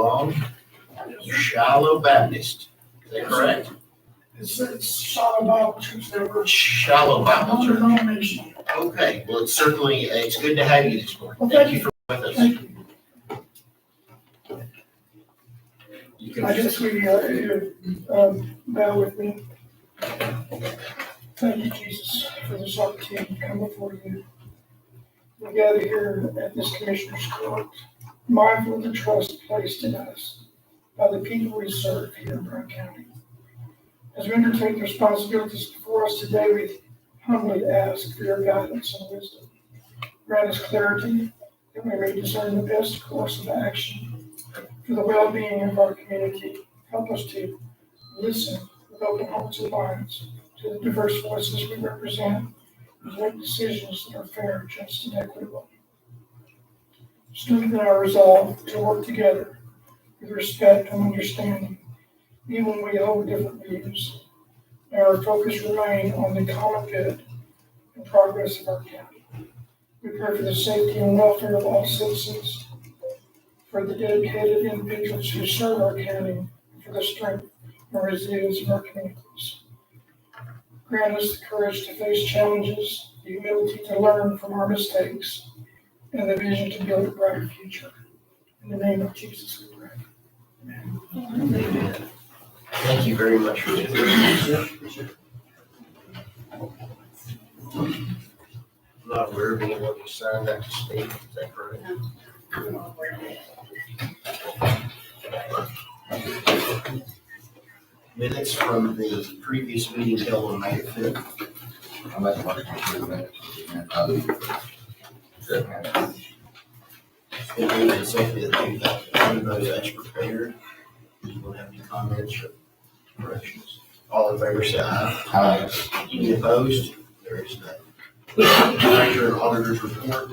along. Shiloh Baptist, is that correct? It's Shiloh Bible Church. They were Shiloh Bible Church. non-denominational. Okay, well, it's certainly, it's good to have you this morning. Well, Thank you for being with us. Thank you. You can- I guess we, bow with me. Thank you, Jesus, for this opportunity to come before you. We gather here at this Commissioner's Court, mindful of the trust placed in us by the people we serve here in Brown County. As we undertake the responsibilities before us today, we humbly ask for your guidance and wisdom. Grant us clarity that we may discern the best course of action for the well-being of our community. Help us to listen with open hearts and minds to the diverse voices we represent and make decisions that are fair, just, and equitable. Strengthen our resolve to work together with respect and understanding, even when we hold different views. May our focus remain on the common good and progress of our county. We pray for the safety and welfare of all citizens, for the dedicated individuals who serve our county, and for the strength and resilience of our communities. Grant us the courage to face challenges, the humility to learn from our mistakes, and the vision to build a brighter future. In the name of Jesus, we pray. Amen. Amen. Thank you very much for that. Not aware of anyone who signed up to speak, is that correct? Minutes from the previous meeting held on May 5th. I'll make a motion to approve that. It's been moved and seconded that we approve those as prepared. Anyone have any comments or corrections? All in favor say aye. Aye. Any opposed? There is none. Director and Auditor's Report.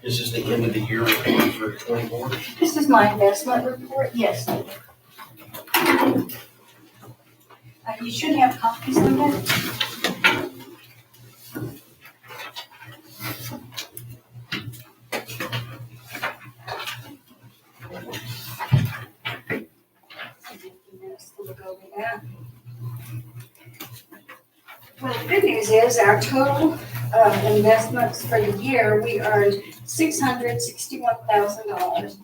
This is the end of the year report for 24. This is my investment report, yes. You should have copies of it. Well, the good news is our total investments for the year, we earned $661,000,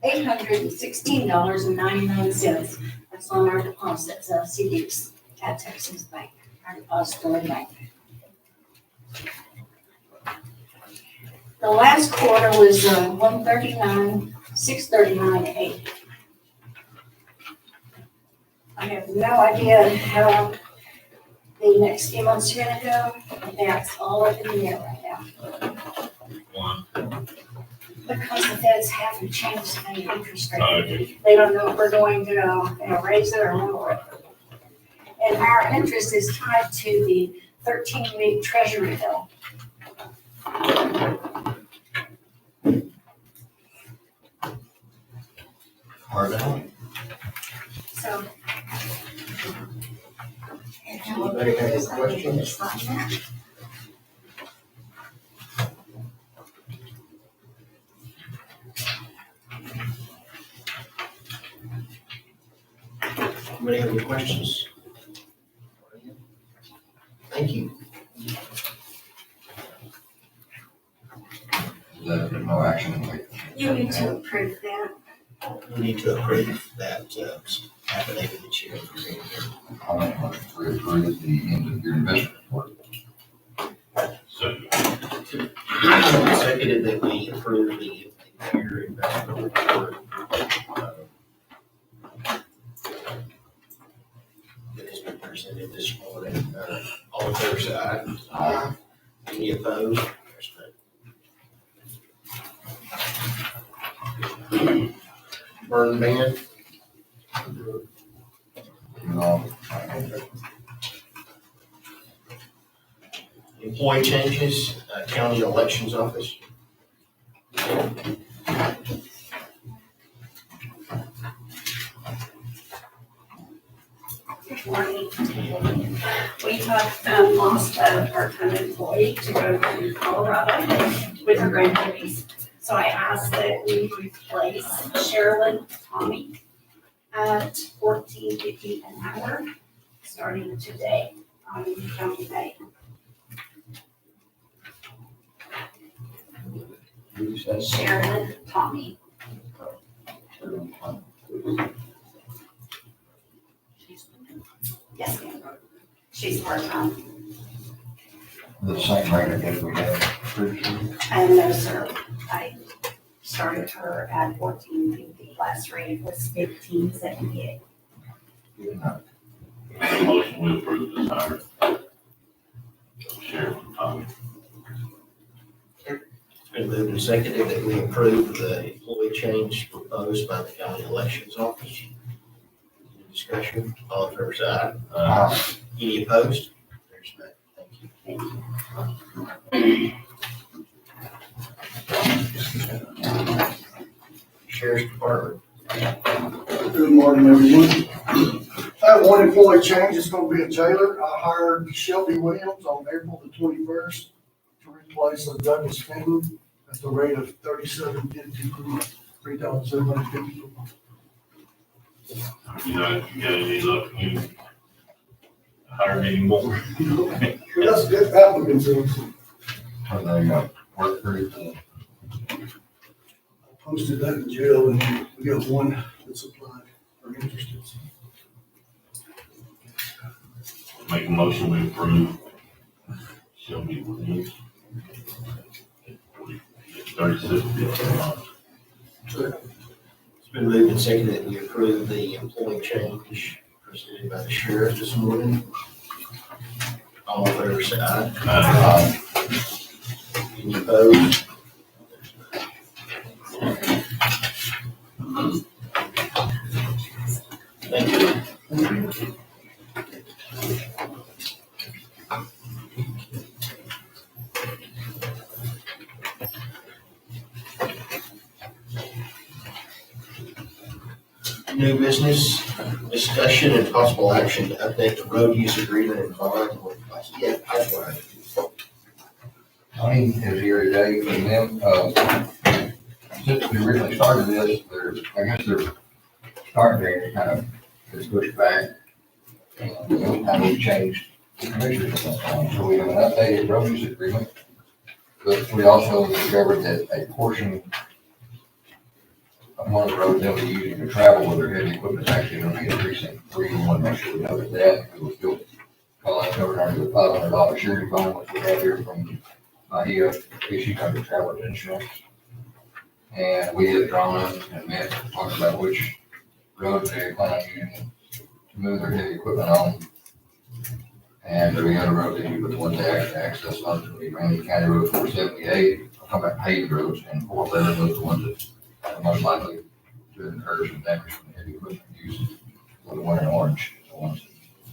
$816.99. That's on our deposits, CDs at Texas Bank, our depository bank. The last quarter was 139,639.8. I have no idea how the next few months are gonna go, but that's all up in the air right now. Because the feds haven't changed any interest rate. They don't know if we're going to raise it or lower it. And our interest is tied to the 13-week treasury bill. Hard out. So. Anybody have any questions? Anybody have any questions? Thank you. No action. You need to approve that. We need to approve that affidavit that you have created. I'll make a motion to approve the end of your investment report. Seconded that we approve the year investment report. That has been presented this morning. All in favor say aye. Aye. Any opposed? There's none. Burn ban. No. Employee changes, county elections office. morning. We have lost a part-time employee to go to Colorado with her grandbabies. So I asked that we replace Sherilyn Tommy at $14.50 an hour, starting today on county pay. Sherilyn Tommy. Yes, ma'am. She's part-time. The same rate I guess we had previously. And no, sir, I started her at $14.50. Last rate was $15.78. Good enough. Motion we approve this hire. Sheriff Tommy. It's been moved and seconded that we approve the employee change proposed by the county elections office. Any discussion? All in favor, say aye. Any opposed? There's none. Thank you. Sheriff's Department. Good morning, everyone. I have one employee change. It's gonna be a jailer. I hired Shelby Williams on April the 21st to replace Douglas Fenton at the rate of $37.50 per $3,750 per month. You got any luck, you hired any more? That's good applicants. For the work group. I posted that in jail and we got one that's applied or interested. Make a motion we approve. Shelby Williams. $36.50 a month. It's been moved and seconded that we approve the employee change presented by the sheriff this morning. All in favor, say aye. Any opposed? Thank you. New business, discussion and possible action to update the road use agreement and bond with Lafayette Pipeline. Money is here today from them. Since we originally started this, I guess their start date kind of is pushed back. And the only time we've changed commissioners at that time, so we have an updated road use agreement. But we also discovered that a portion of one of the roads they'll be using to travel with their heavy equipment is actually going to be in precinct 3. We want to make sure we noted that. It was still covered under the $500 surety bond, which we have here from Bahia, issued under travel insurance. And we have drawn up and met, talked about which roads they plan on using to move their heavy equipment on. And the other road they use, but the ones they actually access on will be Randy County Road 478, I'm talking about paved roads, and 411, those are the ones that are most likely to incur some damage from the heavy equipment use. Or the one in orange, the ones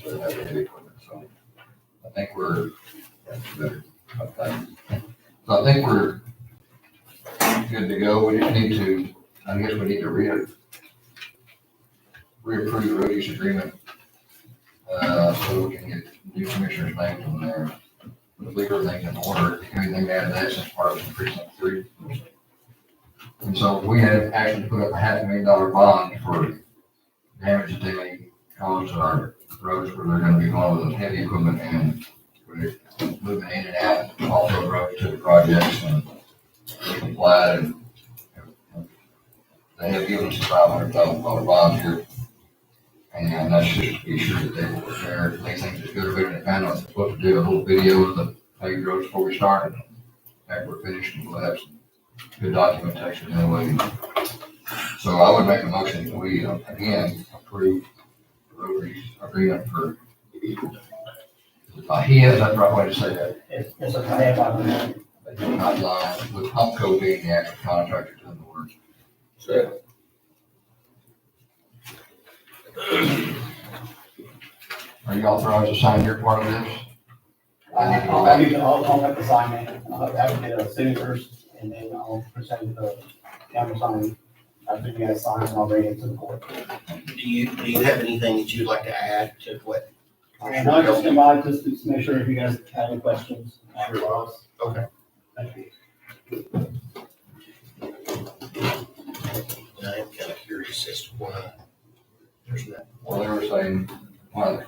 that have the heavy equipment. So I think we're, that's better. Okay. So I think we're good to go. We just need to, I guess we need to reapprove the road use agreement, so we can get new commissioners' names on there. Leave everything in order, everything out of that since part of the precinct 3. And so we have actually put up a $500,000 bond for damage that they may cause to our roads where they're gonna be going with heavy equipment and we're moving in and out off road roads to the projects and complied, and they have given us a $500,000 bond here. And that's just to be sure that they will prepare, if they think it's good or better than found out, what to do, a little video of the paved roads before we start, and after we're finished, we'll have some good documentation anyway. So I would make a motion that we, again, approve the road use agreement for Bahia, is that the right way to say that? It's a Bahia. Not line, with Humco being the actual contractor doing the work. So. Are you authorized to sign your part of this? I'll have to sign it. I'll have to get a signatures and then I'll present the counter sign. After you guys sign, I'll bring it to the court. Do do you have anything that you'd like to add to what? And I just came by just to make sure if you guys have any questions. Sure. Okay. Thank you. And I am kind of curious as to why there's that. Well, they were saying, well,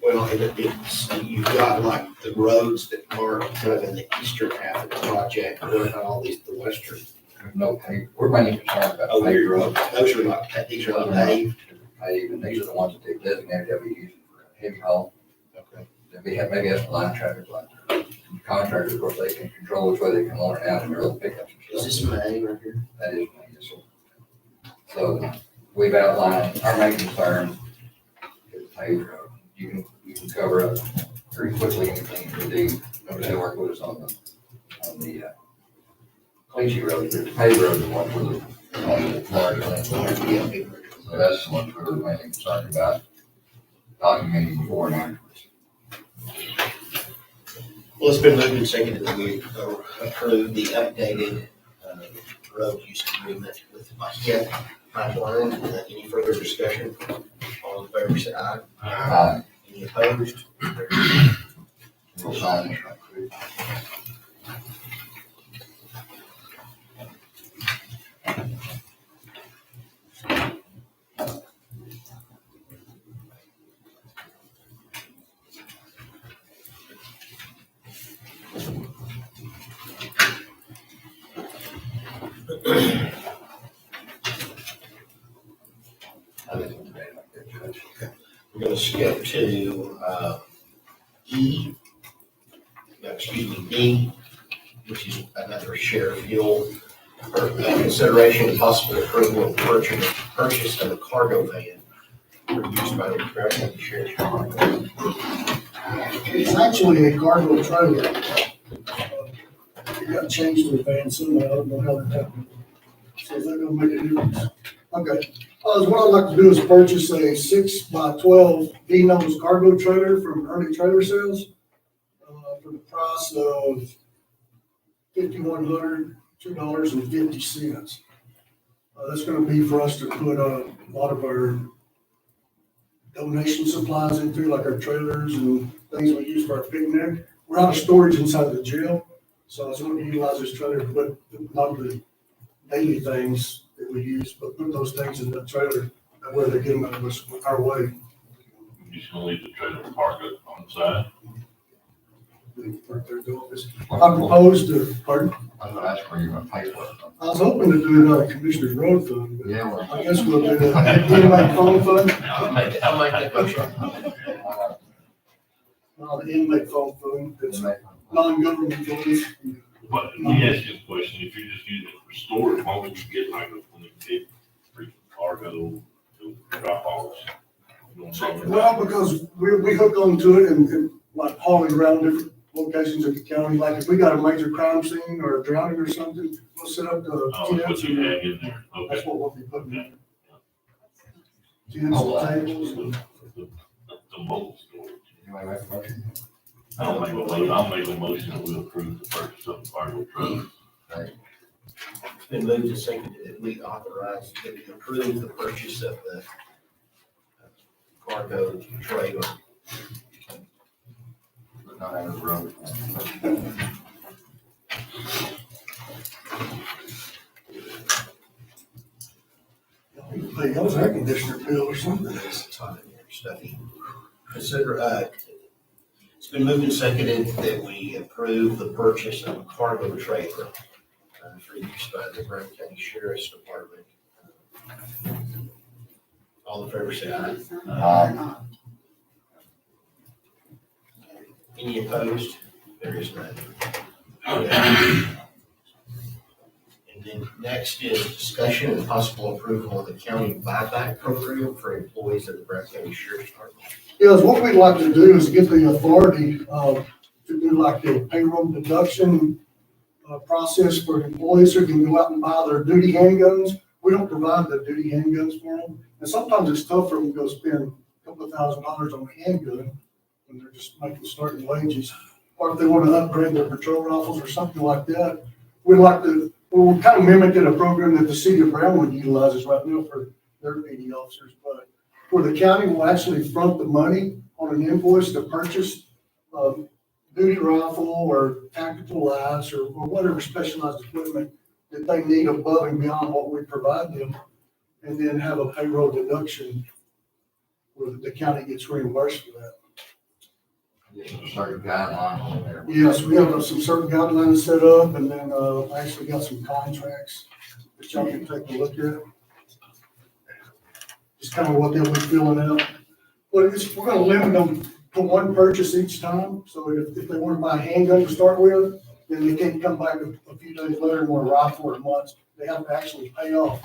Well, it's, you've got like the roads that are kind of in the eastern half of the project, and then all these, the western. there's no pay, we're mainly concerned about Oh, paved roads. those are not, these are not paved. Paved, and these are the ones that they designated that we use for heavy haul. Okay. That we have, maybe that's the line traffic, like contractors, of course, they can control which way they can load it out in their little pickups and Is stuff. this May right here? That is, yes, sir. So we've outlined our main concern is paved road. You can cover up very quickly anything you do. Notice they work with us on the Clichy road, the paved road is one for the larger lands. Yeah, big road. So that's the one we're mainly concerned about documenting before and afterwards. Well, it's been moved and seconded that we approve the updated road use agreement with Lafayette Pipeline. Any further discussion? All in favor, say aye. Any opposed? We'll sign this right quick. We're gonna skip to, E, no, excuse me, D, which is another share fuel, or consideration of possible approval of purchase of a cargo van for use by the Grant Sheriff's Department. It's actually a cargo trailer. It got changed to a van somehow, I don't know how that happened. So is that gonna make a difference? Okay, what I'd like to do is purchase a 6x12 D-nose cargo trailer from Early Trailer Sales, for the price of $5,100, $2.50. That's gonna be for us to put a lot of our donation supplies into, like our trailers and things we use for our picnic. We're out of storage inside the jail, so I was going to utilize this trailer to put not the daily things that we use, but put those things in the trailer where they get them out of us our way. You just gonna leave the trailer parked on the side? Right there at the office. I proposed to, pardon, I was gonna ask where you're gonna pay for it. I was hoping to do it out of Commissioner's Road Fund, but Yeah, well. I guess we'll do that. Inmate phone fund, I'll make that motion. the inmate phone fund, that's non-government funds. But let me ask you a question, if you're just using it for storage, why would you get like a big freaking cargo to drop offs? You know what I'm saying? Well, because we hook onto it and like hauling around different locations in the county, like if we got a major crime scene or a drowning or something, we'll set up the Oh, that's what tents you and have in there, that's okay. what we'll be putting in. Tents and tables. The mobile storage. Anybody make a motion? I'll make a motion that we approve the purchase of the cargo truck. It's been moved and seconded that we authorize, that we approve the purchase of the cargo trailer. But not out of the road. Hey, that was air conditioner bill or something. It's hot in there, stuffy. Consider, it's been moved and seconded that we approve the purchase of a cargo trailer for use by the Grant County Sheriff's Department. All in favor, say aye. Any opposed? There is none. And then next is discussion and possible approval of the county buyback program for employees of the Grant County Sheriff's Department. Yes, what we'd like to do is get the authority, to do like the payroll deduction, process for employees who can go out and buy their duty handguns. We don't provide the duty handguns for them. And sometimes it's tough for them to go spend a couple of $1,000s on a handgun when they're just making starting wages. Or if they want to upgrade their patrol rifles or something like that. We'd like to, we're kind of mimicking a program that the city of Brownwood utilizes right now for their PD officers. But where the county will actually front the money on an invoice to purchase a duty rifle or tactical lights or whatever specialized equipment that they need above and beyond what we provide them, and then have a payroll deduction where the county gets reimbursed for that. There's a certain guidelines on there. Yes, we have some certain guidelines set up, and then, actually got some contracts that y'all can take a look at. Just kind of what they'll be filling out. But we're gonna limit them to one purchase each time, so if they want to buy a handgun to start with, then they can't come back a few days later and want a rifle or months. They have to actually pay off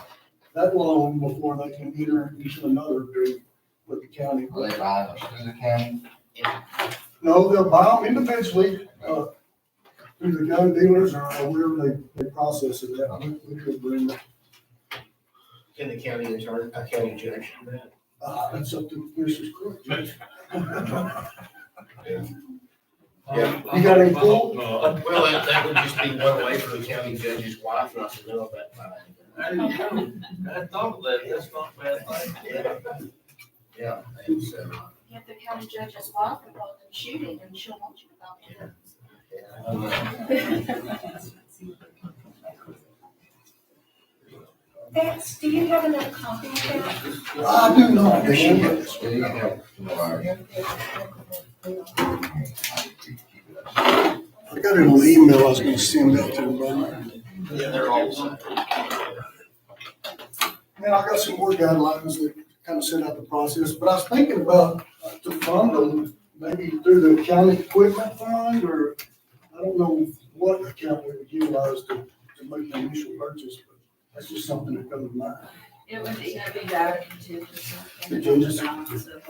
that loan before they can enter into another agreement with the county. Are they buying us through the county? No, they'll buy them individually, through the gun dealers or wherever they process it at. We could bring that. Can the county attorney, a county judge do that? That's up to Commissioner's Court. Yeah. You got any pool? Well, that would just be one way for the county judge's wife not to know about mine. I thought of that, that's not a bad thing. Yeah, and so, Get the county judge's wife involved in shooting and she'll want you about it. That's, do you have another copy of that? I do not, They Dan. didn't have, I got it on email, I was gonna send that to everybody. yeah, they're all the same. And I got some more guidelines that kind of set out the process, but I was thinking about to fund them, maybe through the county equipment fund, or I don't know what account we would utilize to make the initial purchase, but that's just something that comes to mind. It would either be that or contingency. Contingency. Because it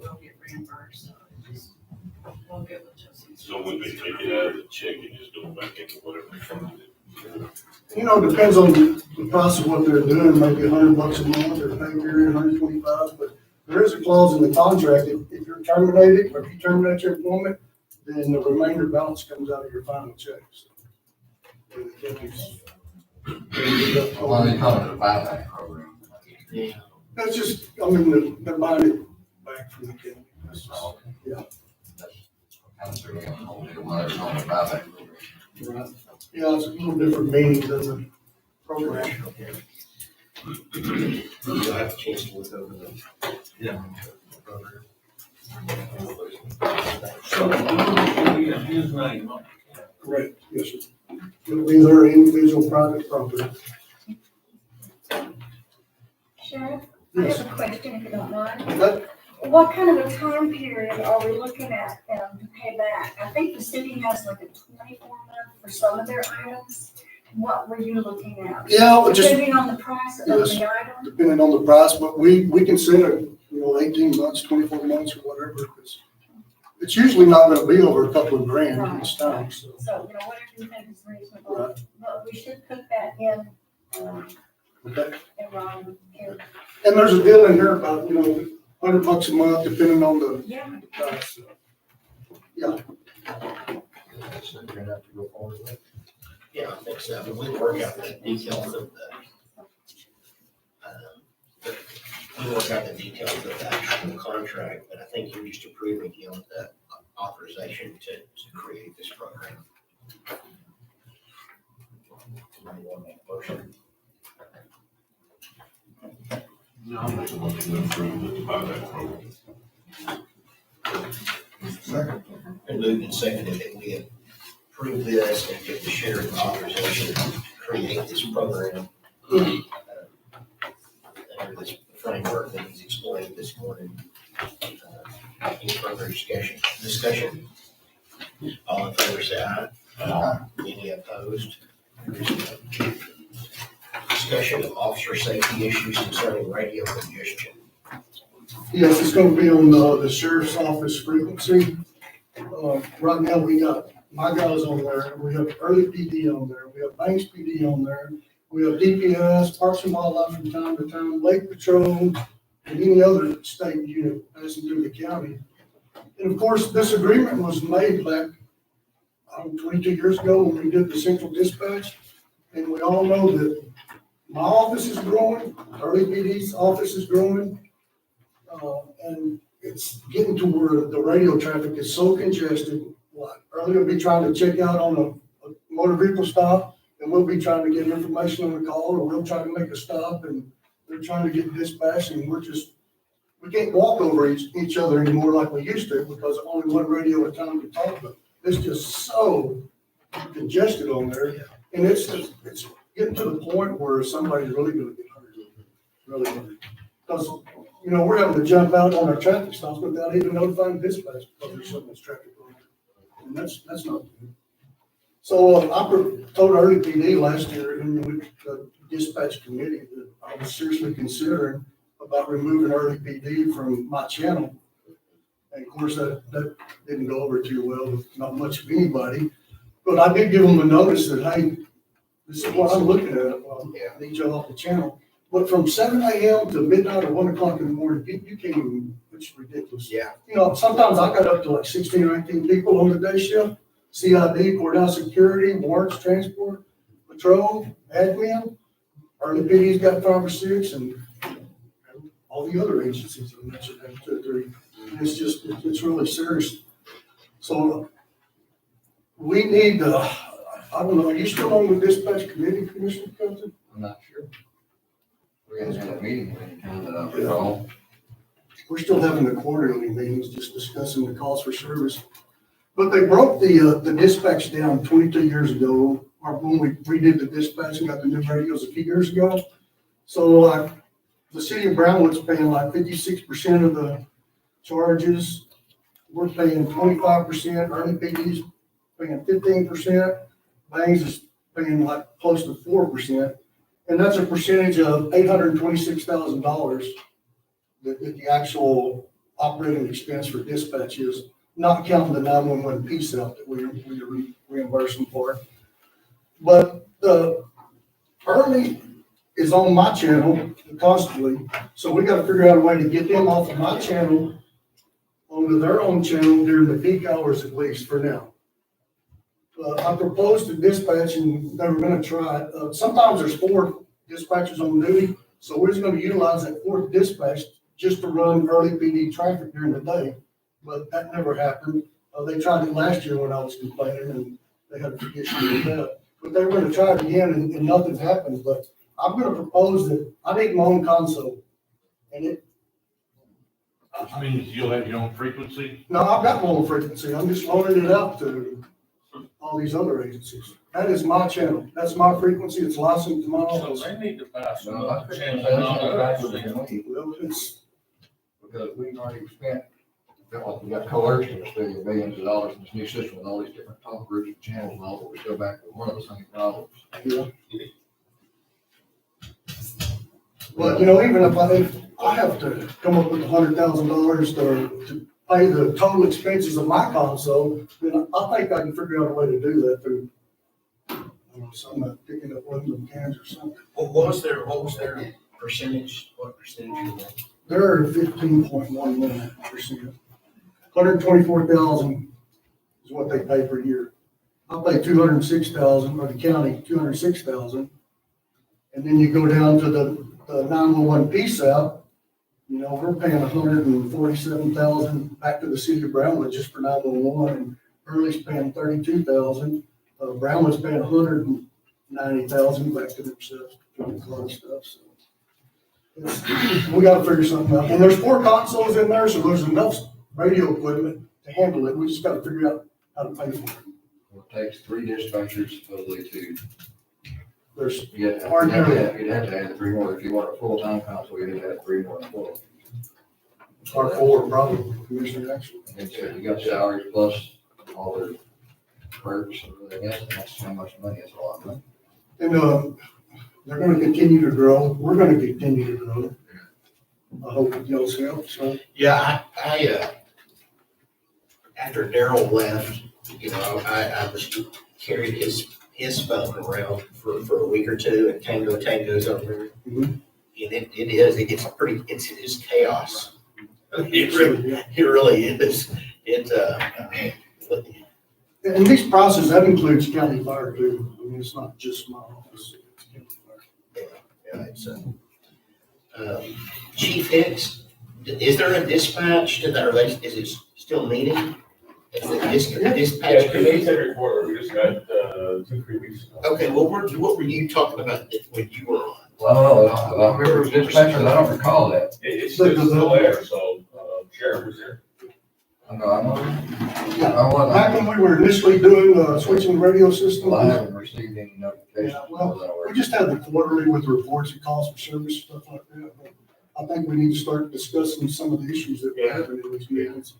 will get reimbursed, so it just won't get what Josie. So when they take it out of the check and just go back into whatever fund it. You know, it depends on the price of what they're doing, maybe $100 a month or pay period, 125, but there is a clause in the contract, if you're terminated, or if you terminate your employment, then the remainder balance comes out of your final check. So, well, why are they calling it a buyback program? Yeah. that's just, I mean, they're buying it back from the county. That's just- yeah. Kind of sort of hold it, why they're calling it a buyback program. Right. Yeah, it's a little different meaning than the program. Okay. You'll have a chance to look over the. Yeah. program. So, his name, Correct, yes, sir. It'll be their individual private property. Sheriff, I Yes. have a question if you don't mind. That, What kind of a time period are we looking at to pay back? I think the city has like a 24-month for some of their items. What were you looking at? yeah, it just Depending on the price of Yes. the item? depending on the price, but we consider, 18 months, 24 months or whatever, because it's usually not gonna be over a couple of grand each time, so. So, whatever you think is reasonable. Right. But we should put that in, Okay. around here. And there's a deal in here about, $100 a month, depending on the Yeah. price. So, yeah, That's what you're gonna have to go forward with. Yeah, I think so, but we'll work out the details of we'll work out the details of the actual contract, but I think you're just approving him the authorization to create this program. Somebody want to make a motion? No, I'm not the one to approve the buyback program. second. Been moved and seconded that we approve this and give the sheriff authorization to create this program. Under this framework that he's explained this morning. Any further discussion? All in favor, say aye. Any opposed? Discussion of officer safety issues concerning radio congestion. Yes, it's gonna be on the sheriff's office frequency. Right now, we got my guys on there, we have early PD on there, we have Banks PD on there, we have DPS, Parks and Wildlife from time to time, Lake Patrol, and any other state unit passing through the county. And of course, this agreement was made back, 22 years ago when we did the central dispatch. And we all know that my office is growing, early PD's office is growing, And it's getting to where the radio traffic is so congested. Like, earlier we'll be trying to check out on a motor vehicle stop, and we'll be trying to get information on the call, or we'll try to make a stop, and they're trying to get dispatched, and we can't walk over each other anymore like we used to, because only one radio at a time can talk, but it's just so congested on there. And it's getting to the point where somebody's really gonna get hurt, really hurt. Because, you know, we're having to jump out on our traffic stops without even notifying dispatch because there's so much traffic on there. And that's not good. So I told early PD last year in the dispatch committee that I was seriously considering about removing early PD from my channel. And of course, that didn't go over too well with not much of anybody. But I did give them a notice that, hey, this is what I'm looking at. Well, I need you off the channel. But from 7 a.m. to midnight or 1 o'clock in the morning, you can't even, it's ridiculous. Yeah. You know, sometimes I got up to like 16 or 18 people on the day shift. CID, courthouse security, warrants, transport, patrol, admin. Early PD's got 5 or 6, and all the other agencies I mentioned have 2 or 3. And it's really serious. So we need, I don't know, are you still on the dispatch committee, Commissioner Coulter? I'm not sure. We haven't had a meeting with any kind that I recall. We're still having the quarterly meetings, just discussing the calls for service. But they broke the dispatch down 22 years ago, or when we redid the dispatch and got the new radios a few years ago. So the city of Brownwood's paying like 56% of the charges. We're paying 25%, Early PD's paying 15%, Bangs is paying like close to 4%. And that's a percentage of $826,000 that the actual operating expense for dispatch is, not counting the 911 piece out that we reimburse them for. But Early is on my channel constantly, so we got to figure out a way to get them off of my channel onto their own channel during the peak hours at least for now. I proposed to dispatch, and they were going to try it. Sometimes there's 4 dispatchers on duty, so we're just going to utilize that 4th dispatch just to run early PD traffic during the day. But that never happened. They tried it last year when I was complaining, and they had a big issue with that. But they were going to try it again, and nothing happened. But I'm going to propose that I need my own console, and Which means you'll have your own frequency? no, I've got my own frequency. I'm just loaning it out to all these other agencies. That is my channel. That's my frequency. It's licensed to my office. So they need to buy some No, I think channels. that's what we Well, it's, because we've already spent, we got coerced into spending millions of dollars in this new system with all these different talk groups and channels and all, but we're still back with one of the same problems. yeah. But, you know, even if I have to come up with $100,000 to pay the total expenses of my console, then I think I can figure out a way to do that through, some picking up aluminum cans or something. What was their percentage? What percentage was that? They're at 15.11%. 124,000 is what they pay per year. I pay 206,000, or the county 206,000. And then you go down to the 911 piece out, you know, we're paying 147,000 back to the city of Brownwood just for 911, and Early's paying 32,000. Brownwood's paying 190,000 back to themselves for the car stuff. So we got to figure something out. And there's 4 consoles in there, so there's enough radio equipment to handle it. We just got to figure out how to pay for it. Well, it takes 3 dispatchers supposedly to, There's you'd have to add 3 more. If you want a full-time console, you'd have to add 3 more as well. our 4 probably, Commissioner, actually. And so you got salaries plus all their perks and everything else, and that's how much money, that's a lot of money. And they're going to continue to grow. We're going to continue to grow. I hope it y'all's help. So Yeah, I after Daryl left, you know, I was carried his phone around for a week or 2, and Tango's over there. Mhm. And it's chaos. It really is. and these prices, that includes county fire too. I mean, it's not just my office. It's county fire. Yeah, it's Chief Hicks Is there a dispatch to that, or is it still meeting? Is the Yeah, dispatch? committees every quarter, we just got, 2-3 weeks ago. Okay, well, what were you talking about when you were on? Well, I remember dispatchers, I don't recall that. It's still there, so, Sheriff was there. I know, I Back wasn't, when we were initially doing, switching the radio system. well, I haven't received any notifications. Yeah, well, we just had the quarterly with the reports and calls for service, stuff like that. But I think we need to start discussing some of the issues that we're having in these meetings.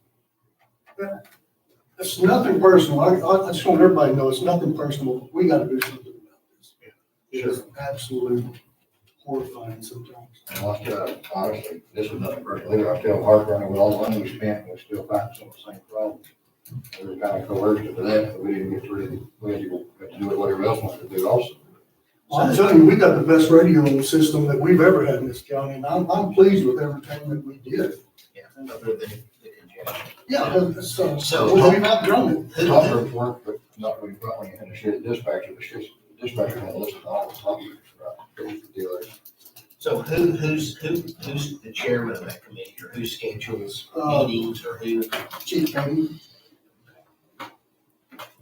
Yeah. It's nothing personal. I just want everybody to know it's nothing personal. We gotta do something about this. It is absolutely horrifying sometimes. And I still, honestly, this is nothing personal, I still heartburn with all the money we spent, and we still find some of the same problems. We were kind of coerced to that, but we didn't get through, we had to do it whatever else wanted to do also. Well, I'm telling you, we got the best radio system that we've ever had in this county, and I'm pleased with everything that we did. Yeah, other than the congestion. Yeah, so, So- we've outgrown it. Top groups work, but not when you had to shit at dispatcher, the dispatcher had to listen to all the top groups, right? The dealers. So who's the chairman of that committee, or who schedules meetings, or who? Chief County.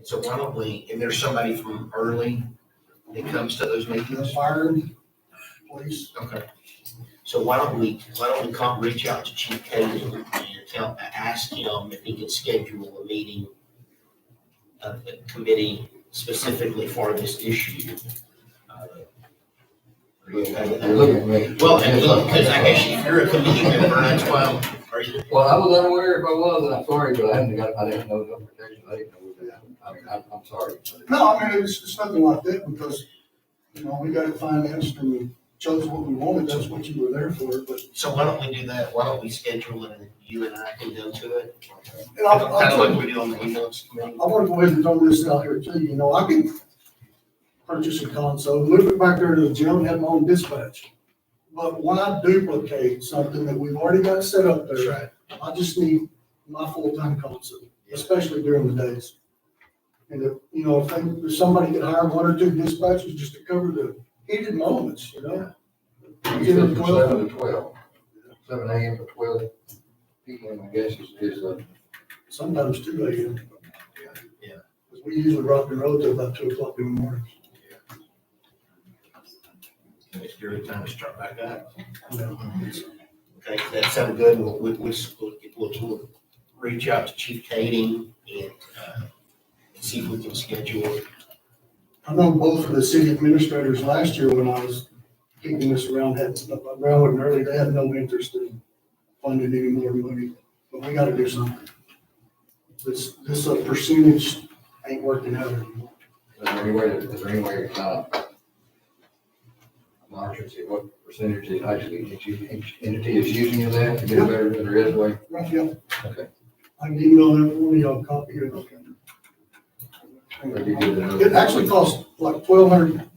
So why don't we, and there's somebody from Early that comes to those The meetings? fire, police. Okay. So why don't we reach out to Chief Cady and ask him if he can schedule a meeting of the committee specifically for this issue? Are you okay with They're that? looking at me. Well, and look, because I guess if you're a committee member, that's why, are you? Well, I was unaware if I was, and I'm sorry, but I didn't know the notification, I didn't know that. I mean, I'm sorry. No, I mean, it's nothing like that because, we got it financed and we chose what we wanted. That's what you were there for, but. So why don't we do that? Why don't we schedule it and you and I can go to it? And Kind of like we do on the ambulance committee. I want to go ahead and throw this out here too, I could purchase a console, move it back there to the gym and have my own dispatch. But when I duplicate something that we've already got set up That's there, right. I just need my full-time console, especially during the days. And if somebody could hire 1 or 2 dispatchers just to cover the heated moments, You 10 said or from 12. 7 to 12. 7 AM to 12 PM, I guess, is, Sometimes 2 a.m. Yeah. Because we usually rock and roll till about 2 o'clock in the morning. It's your time to start back up. Yeah. Okay, that sounds good. We'll reach out to Chief Kading and see if we can schedule. I know both of the city administrators last year when I was kicking this around, Railwood and Early, they had no interest in funding any more money, but we gotta do something. This percentage ain't working out anymore. is there any way to monitor, see what percentage is actually, each entity is using of that to get a better, there is a way? Right, yeah. Okay. I can email everyone, y'all copy it. That'd be good to know. It actually costs like 1,200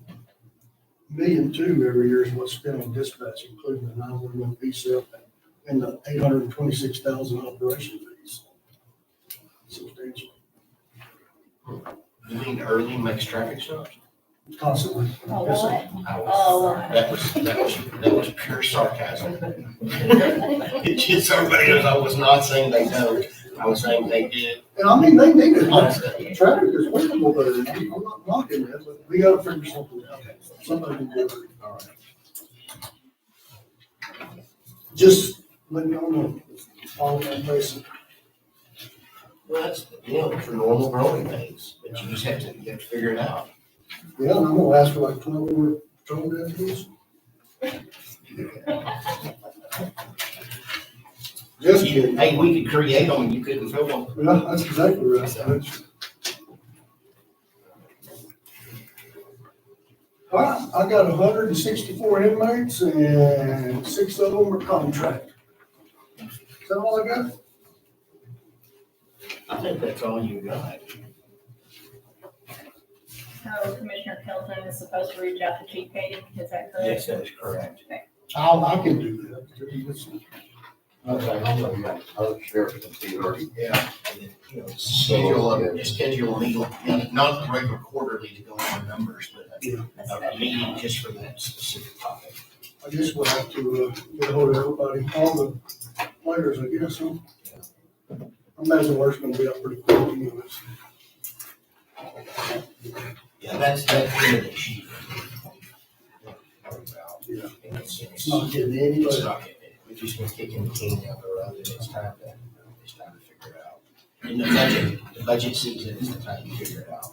million too every year is what's spent on dispatch, including the 911 PCF and the 826,000 operation fees. Substantial, You mean Early makes traffic stops? constantly. Oh, Yes, sir. what? That was pure sarcasm. Just so everybody knows, I was not saying they don't. I was saying they did. And I mean, they need it. Traffic is workable there. I'm not knocking that, but we gotta figure something out. Somebody can do it. All right. Just let me know. All that basic. Well, that's, for normal growing pains, but you just have to figure it out. Yeah, and I'm gonna ask for like 12 more patrol deputies. Just kidding. Hey, we could create them and you couldn't fill them. Yeah, that's exactly right. All right, I got 164 inmates and 6 of them are contract. Is that all I got? I think that's all you got. So Commissioner Kelton is supposed to reach out to Chief Kading, is that correct? Yes, that is correct. I can do that. Okay, also, you got other sheriffs and see her. Yeah. And then, schedule a meeting, not regular quarterly to go over numbers, but a meeting just for that specific topic. I just would have to get ahold of everybody, all players, I guess, huh? I imagine work's gonna be up pretty quick anyways. Yeah, that's the issue. Yeah. It's It's not getting any, It's but not getting it. We've just been kicking the can down the road, and it's time to figure it out. In the budget season is the time to figure it out.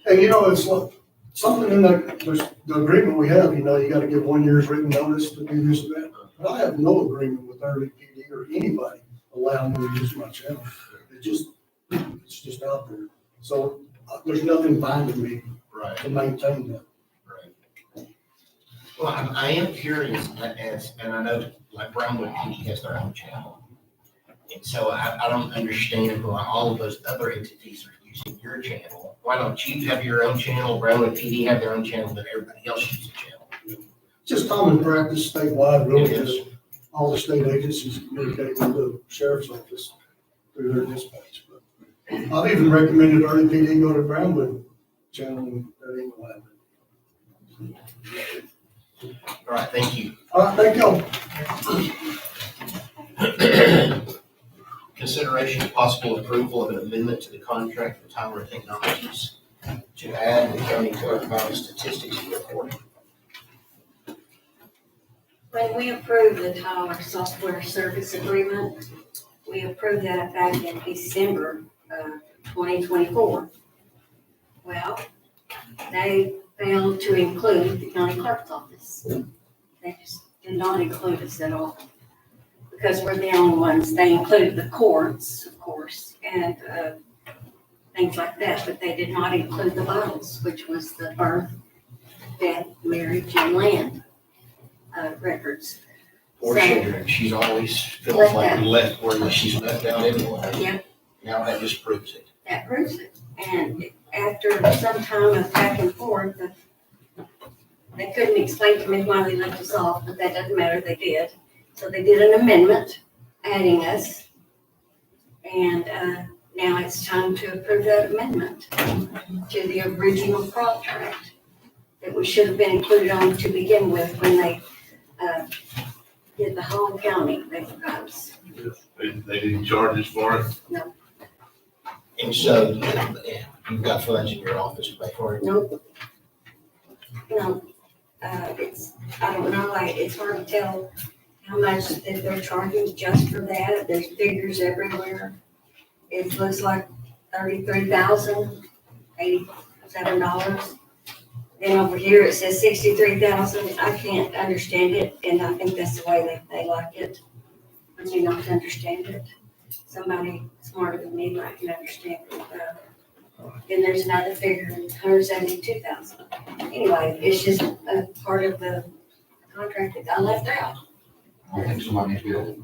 and it's like, something in the agreement we have, you gotta give 1 year's written notice to do this and that. But I have no agreement with RDPD or anybody allowing me to use my channel. It's just out there. So there's nothing binding me Right. to maintain that. Right. Well, I am curious, and I know, like Brownwood PD has their own channel. And so I don't understand why all of those other entities are using your channel. Why don't you have your own channel, Brownwood PD have their own channel, then everybody else uses a channel? Just common practice statewide, really, It is. that all the state agencies communicate with the sheriff's office through their dispatch. But I've even recommended RDPD go to Brownwood channel, and that ain't gonna happen. All right, thank you. All right, thank y'all. Consideration of possible approval of an amendment to the contract with Tyler Technologies to add the county clerk statistics report. When we approved the Tyler software service agreement, we approved that back in December of 2024. Well, they failed to include the county clerk's office. They just did not include us at all. Because we're the only ones, they included the courts, of course, and things like that, but they did not include the vitals, which was the birth, death, marriage, and land records. Poor So- Sharon, she's always feels Left like out. left where she's left out anyway. Yep. Now that just proves it. That proves it. And after some time of back and forth, they couldn't explain to me why they left us off, but that doesn't matter, they did. So they did an amendment adding us. And now it's time to approve that amendment to the original contract that we should have been included on to begin with when they did the whole county. They forgot us. They didn't charge us for it? And so, yeah, you've got funds in your office to pay for it. Nope. No, I don't know, it's hard to tell how much that they're charging just for that. There's figures everywhere. It looks like $33,087. Then over here it says 63,000. I can't understand it, and I think that's the way they like it. I do not understand it. Somebody smarter than me might can understand it. Then there's another figure, 172,000. Anyway, it's just a part of the contract that I left out. I think somebody needs to be able,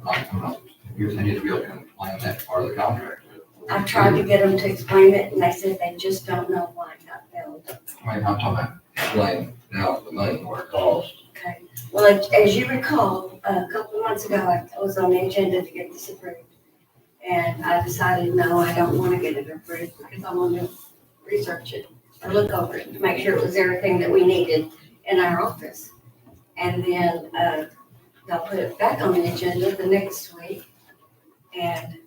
they need to be able to explain that part of the contract. I tried to get them to explain it, and they said they just don't know why it got failed. I mean, I'm talking about explain now the money where it costs. Okay, well, as you recall, a couple of months ago, I was on the agenda to get this approved. And I decided, no, I don't want to get it approved because I want to research it or look over it to make sure it was everything that we needed in our office. And then I'll put it back on the agenda the next week and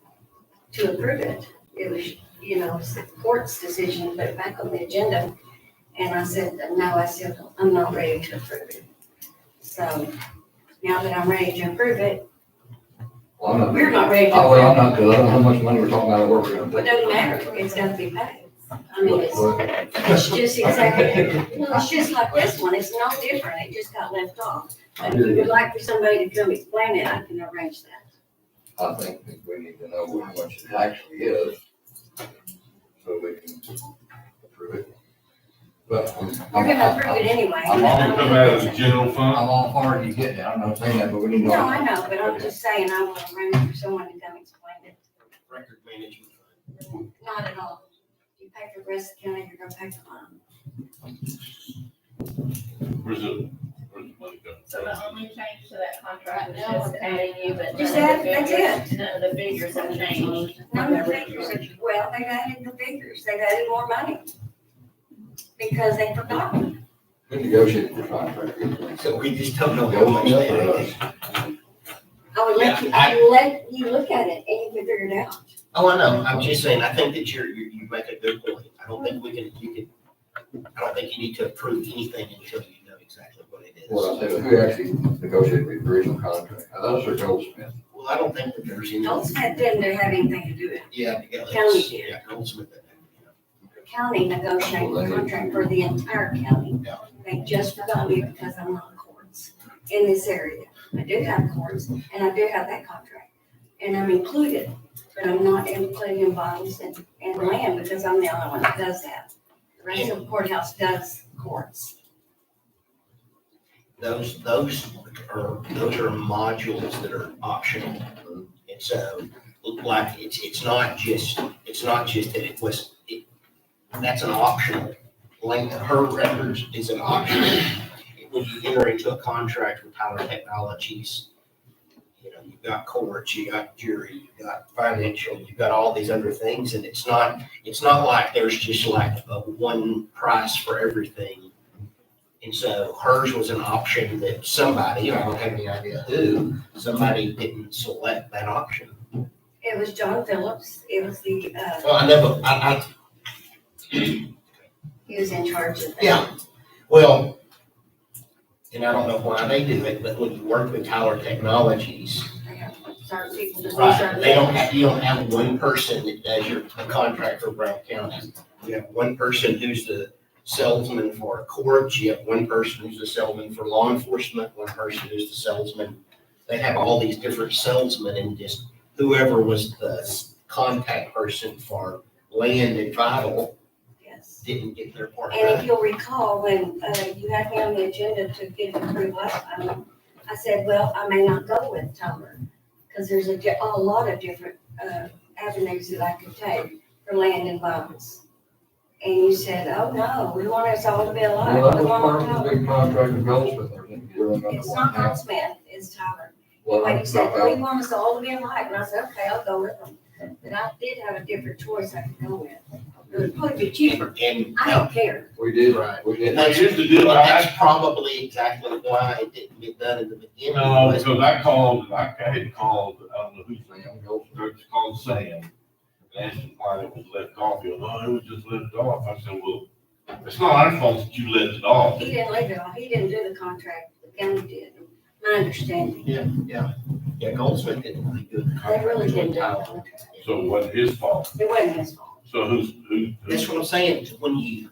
to approve it. It was, it's the court's decision to put it back on the agenda. And I said, no, I'm not ready to approve it. So now that I'm ready to approve it, Well, I'm not. we're not ready to Oh, approve well, it. I'm not, because I don't know how much money we're talking about, where we're It gonna doesn't matter, it's gotta be paid. I mean, it's just exactly, well, it's just like this one, it's no different, it just got left off. But if you would like for somebody to come explain it, I can arrange that. I think that we need to know how much it actually is, so we can approve it. But You're gonna approve it anyway. I'm all- Come out of the general fund? I'm all for it, you get that, I'm not saying that, but we need to know. No, I know, but I'm just saying, I want to arrange for someone to come explain it. Record management fund. Not at all. You pay for the rest of the county, you're gonna pay for mine. Where's the money go? So the only change to that contract is just adding you, but Just none of the add- that's figures, none of the figures have changed. None of the figures, well, they've added the figures, they've added more money. Because they forgot. We negotiated the contract. So we just don't know how much they have. I would let you, I would let you look at it and you can figure it out. Oh, I know, I'm just saying, I think that you make a good point. I don't think I don't think you need to approve anything until you know exactly what it is. Well, I said, who actually negotiated the original contract? I thought it was Goldsmith. Well, I don't think that there's any. Goldsmith didn't have anything to do with it. Yeah, because. County did. Yeah, Goldsmith did. The county negotiated the contract for the entire county. Yeah. They just forgot me because I'm not courts in this area. I do have courts and I do have that contract. And I'm included, but I'm not included in bonds and land because I'm the only one that does that. The rest of the courthouse does courts. Those are modules that are optional. And so, like, it's not just that that's an optional. Like, her records is an optional. When you enter into a contract with Tyler Technologies, you know, you've got courts, you got jury, you got financial, you've got all these other things, and it's not like there's just like a one price for everything. And so hers was an option that somebody, I don't have any idea who, somebody didn't select that option. It was John Phillips. It was the, Well, I he was in charge of that. yeah, well, and I don't know why they do it, but when you work with Tyler Technologies, They have certain people to do right, certain you don't have one person that does your contract for Brown County. You have one person who's the salesman for courts, you have one person who's the salesman for law enforcement, one person who's the salesman. They have all these different salesmen, and just whoever was the contact person for land and vital Yes. didn't get their part And if done. you'll recall, when you had me on the agenda to get it approved last time, I said, well, I may not go with Tyler, because there's a lot of different avenues that I could take for land and bonds. And you said, oh, no, we want us all to be alike. Well, that We was part want of the Tyler. big contract with Goldsmith, I think. It's not Goldsmith, it's Tyler. Well, When you said, I- we want us all to be alike, and I said, okay, I'll go with them. But I did have a different choice I could go with. It would probably be cheaper. And I don't care. We did, Right. we did. Now, here's the deal, that's probably exactly why it didn't get done in the beginning. No, was- because I had called, I don't know who's Sam Goldsmith. it's called Sam, and asked him why it was left off. He goes, oh, it was just left off. I said, well, it's not our fault that you left it off. He didn't leave it off. He didn't do the contract. The county did. My understanding. Yeah, Goldsmith didn't really do the They really contract didn't with do the Tyler. contract. So it wasn't his fault. It wasn't his fault. So who? That's what I'm saying, when you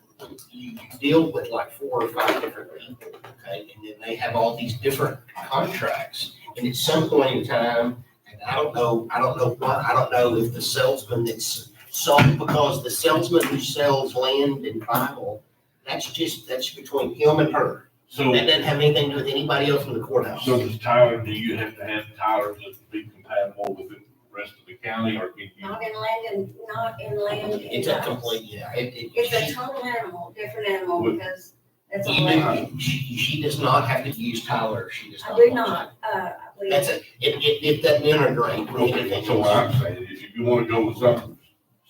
deal with like 4 or 5 different people, okay, and then they have all these different contracts, and at some point in time, and I don't know if the salesman that's sold, because the salesman who sells land and Bible, that's between him and her. So, That doesn't have anything to do with anybody else in the courthouse. so does Tyler, do you have to have Tyler to be compatible with the rest of the county, or can you? Not in land. It's a complete, It's a total animal, different animal, because it's a even, land. she does not have to use Tyler, she does not. I do not, I believe. That's it doesn't integrate with anything. So what I'm saying is, if you wanna go with something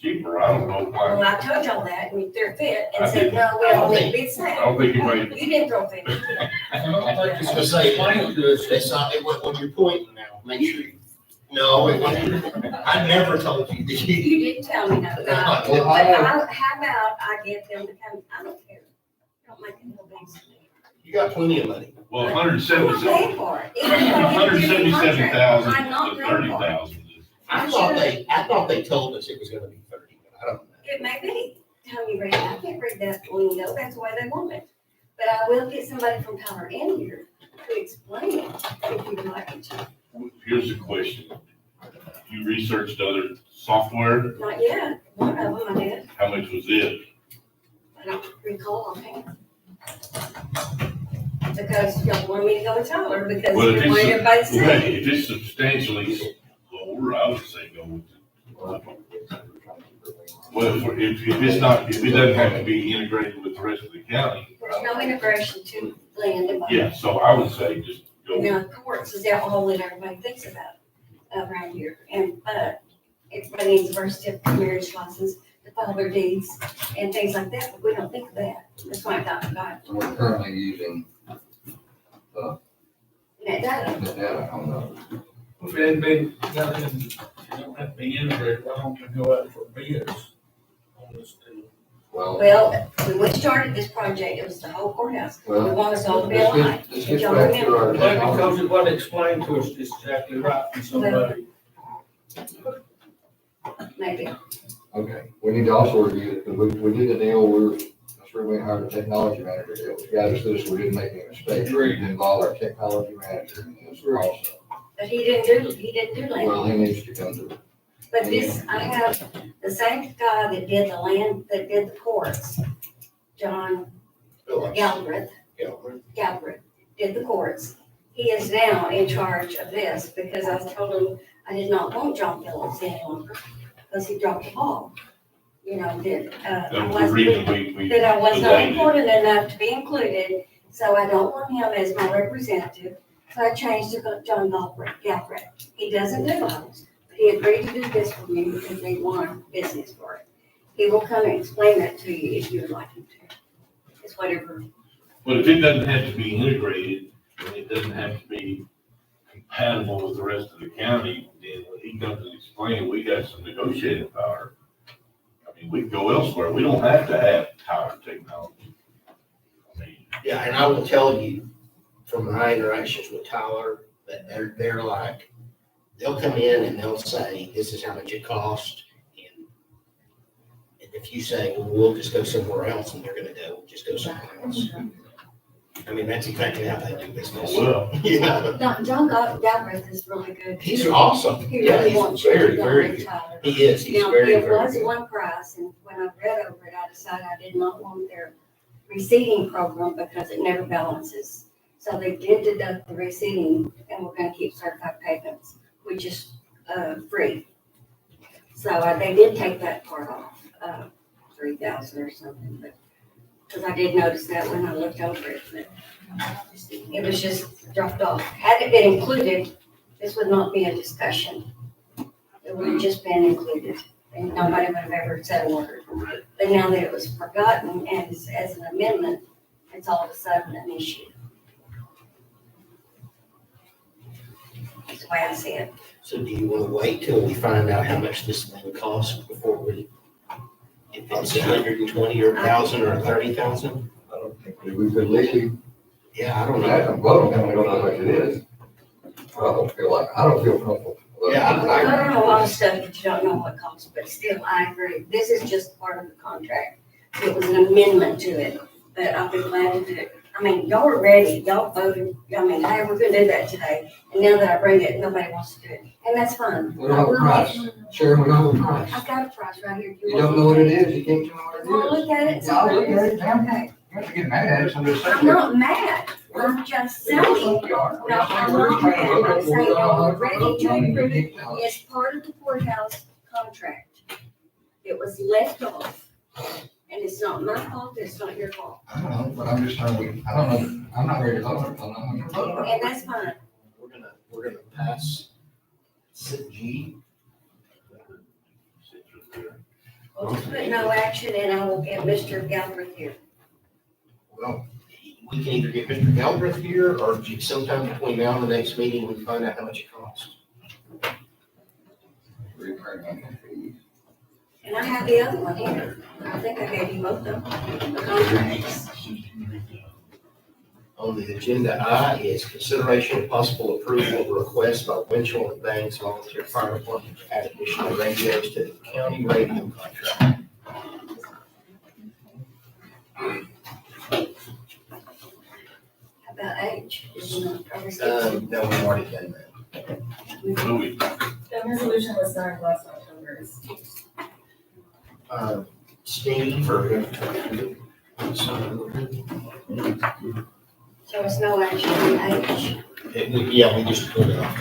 cheaper, I don't know Well, why. I told y'all that, and you threw a fit I and said, didn't. no, we I don't don't need to think- be the I same. don't think you made, You didn't throw a fit. I don't think I was gonna say, that's not, when you're pointing now, make sure you, no, I never told you that you. You didn't tell me no, but Well, how about I get them to come, I don't care. Don't make it no big deal. You got plenty of money. well, I'm hundred not seventy-seven, paying for it. Even if I get a different contract, I'm not paying for it. 30,000. I thought they told us it was gonna be 30, but I don't know. It may be. Tell me, read it. I can't read that lingo. That's the way they want it. But I will get somebody from Tyler in here to explain it if you'd like me to. Here's the question. You researched other software, Not yet. One of them I did. how much was it? I don't recall offhand. Because y'all want me to go with Tyler because Well, you if want it's, everybody to see. okay, if it's substantially lower, I would say go with it. Well, if it's not, if it doesn't have to be integrated with the rest of the county. There's no integration to land and. Yeah, so I would say just go. Now, courts is all that everybody thinks about around here. And, everybody needs a birth certificate, marriage license, to file their deeds and things like that, but we don't think of that. That's why I got And we're currently using that data. the data on those. If it hadn't been, you don't have to be integrated, why don't you go out for bids on this deal? Well, Well, when we started this project, it was the whole courthouse. We well, want us all to be aligned. this Did gets y'all back to our remember? Maybe technology. because it wasn't explained to us exactly right from somebody. Maybe. Okay, we need to also review it, because we did the deal, that's where we hired a technology manager, deal. We got us this, we didn't make any mistakes, we didn't involve our technology manager in this also. But he didn't do land. Well, he needs to come to, But this, I have the same guy that did the land, that did the courts, John Galbraith, did the courts. He is now in charge of this because I told him I did not want John Phillips any longer because he dropped the ball. You know, That's the reason we. that I was not delayed it. important enough to be included, so I don't want him as my representative. So I changed to John Galbraith. He doesn't do those, but he agreed to do this for me because they want business for it. He will come and explain that to you if you would like him to. It's whatever. But if it doesn't have to be integrated, and it doesn't have to be compatible with the rest of the county, then when he comes and explains, we got some negotiating power. I mean, we can go elsewhere. We don't have to have Tyler Technology. I mean, Yeah, and I will tell you from my interactions with Tyler, that they're like, they'll come in and they'll say, this is how much it costs. And if you say, well, we'll just go somewhere else, and they're gonna go, just go somewhere else. I mean, that's exactly how they do business. well, Yeah, John Galbraith is really good. he's awesome. He Yeah, really wants he's you to very, go very with good. Tyler. He is, he's Now, very, it very was good. one price, and when I read over it, I decided I did not want their receipting program because it never balances. So they did deduct the receipting, and we're gonna keep certified payments, which is, free. So they did take that part off, 3,000 or something, but, because I did notice that when I looked over it, but it was just dropped off. Had it been included, this would not be a discussion. It would have just been included, and nobody would have ever said a word. But now that it was forgotten and as an amendment, it's all of a sudden an issue. That's the way I see it. So do you wanna wait till we find out how much this thing costs before we, if it's 120 or 1,000 or 30,000? I don't think we could legally, Yeah, I don't I know. don't vote on it, I don't know how much it is. I don't feel comfortable. Yeah, I don't know a lot of stuff that you don't know what costs, but still, I agree. This is just part of the contract. It was an amendment to it, but I'll be glad to do it. I mean, y'all were ready, y'all voted, I mean, hey, we're gonna do that today. And now that I bring it, nobody wants to do it, and that's fine. We don't have a price. Sharon, we don't have a price. I've got a price right here. You don't know what it is, you can't tell me Well, what it is. look at it. Yeah, I'll look at it, Okay. ma'am. You have to get mad at us, I'm just saying. I'm not mad. I'm just saying, no, I'm not mad. I'm saying y'all were ready to approve it. It's part of the courthouse contract. It was left off. And it's not my fault, it's not your fault. I don't know, but I'm just telling I don't know, I'm not ready to vote, I'm not gonna vote. And that's fine. We're gonna pass G. We'll just put no action and I will get Mr. Galbraith here. Well, we can either get Mr. Galbraith here, or sometime between now and the next meeting, we can find out how much it costs. And I have the other one here. I think I gave you both of them. The contracts. On the agenda I is consideration of possible approval of a request by Winchell and Banks Volunteer Fire Department to add additional radios to the county radio contract. How about age? Is it not- are we skipping? No, we've already done that. Louis, The resolution was signed last October. Steve or. So it's no action on age. Yeah, we just pulled it off.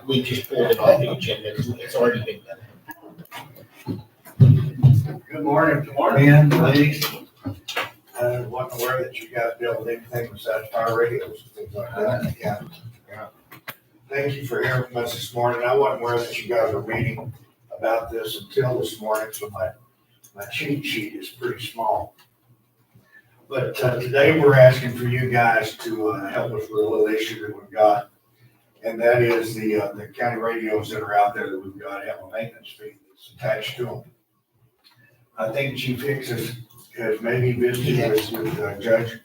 We just pulled it off the agenda. It's already been done. Good morning. Good morning. Ben, ladies. I wasn't aware that you guys built anything besides fire radios and things like that. Yeah. Thank you for hearing from us this morning. I wasn't aware that you guys were meeting about this until this morning, so my cheat sheet is pretty small. But today we're asking for you guys to help us with a little issue that we've got. And that is the county radios that are out there that we've got have a maintenance fee that's attached to them. I think Chief Hicks has maybe visited with Judge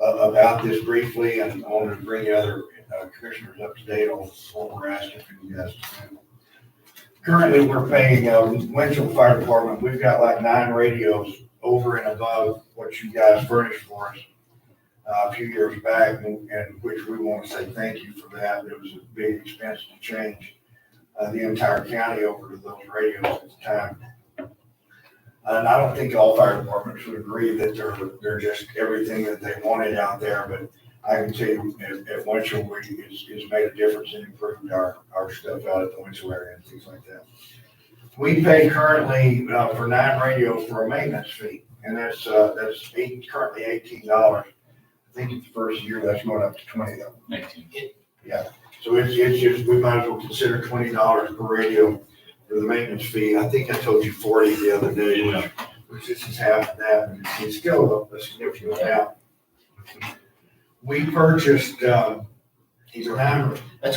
about this briefly, and I wanted to bring the other commissioners up to date on what we're asking for you guys to do. Currently, we're paying Winchell Fire Department, we've got like 9 radios over and above what you guys furnished for us a few years back, and which we want to say thank you for that. It was a big expense to change the entire county over to those radios at the time. And I don't think all fire departments would agree that they're just everything that they wanted out there, but I can tell you at Winchell, it's made a difference and improved our stuff out at the Winchell area and things like that. We pay currently for 9 radios for a maintenance fee, and that's currently $18. I think it's the first year that's going up to 20 though. 19. Yeah, so it's just, we might as well consider $20 per radio for the maintenance fee. I think I told you 40 the other day, which this is half of that, and it's still a significant amount. We purchased, That's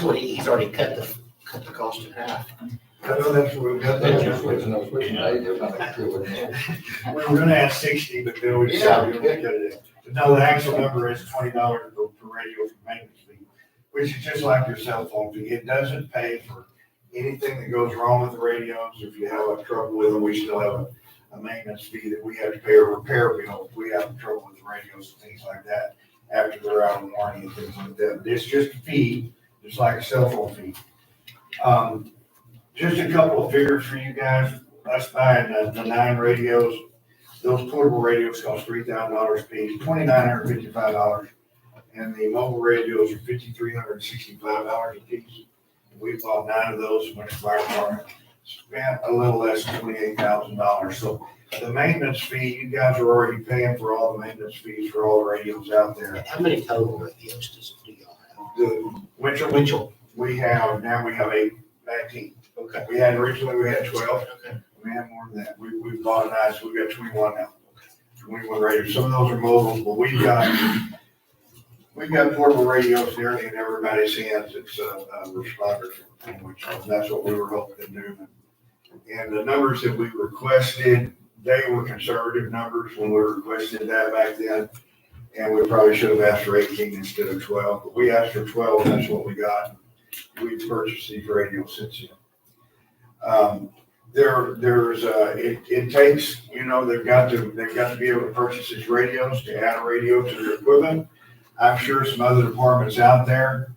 what he's already cut the cost in half. I know that's what we've got. They're just switching those switching days, they're not making sure what it is. We were gonna add 60, but then we decided we were gonna cut it in. But no, the actual number is $20 per radio for maintenance fee, which is just like your cell phone fee. It doesn't pay for anything that goes wrong with the radios. If you have a trouble with them, we still have a maintenance fee that we have to pay a repair bill if we have trouble with the radios and things like that after they're out of warranty and things like that. But it's just a fee, just like a cell phone fee. Just a couple of figures for you guys. Us buying the 9 radios, those portable radios cost $3,000 a piece, $2,955, and the mobile radios are $5,365 a piece. We bought 9 of those from the fire department, spent a little less than $28,000. So the maintenance fee, you guys are already paying for all the maintenance fees for all the radios out there. How many total radios do y'all have? The Winchell. we have 19. Okay. We had 12. Okay. We have more than that. We've bought a nice, we've got 21 now. 21 radios. Some of those are mobile, but we've got portable radios nearly in everybody's hands. It's responders, which that's what we were hoping to do. And the numbers that we requested, they were conservative numbers when we requested that back then. And we probably should have asked for 18 instead of 12, but we asked for 12, and that's what we got. We've purchased these radios since then. It takes, they've got to be able to purchase these radios to add a radio to their equipment. I'm sure some other departments out there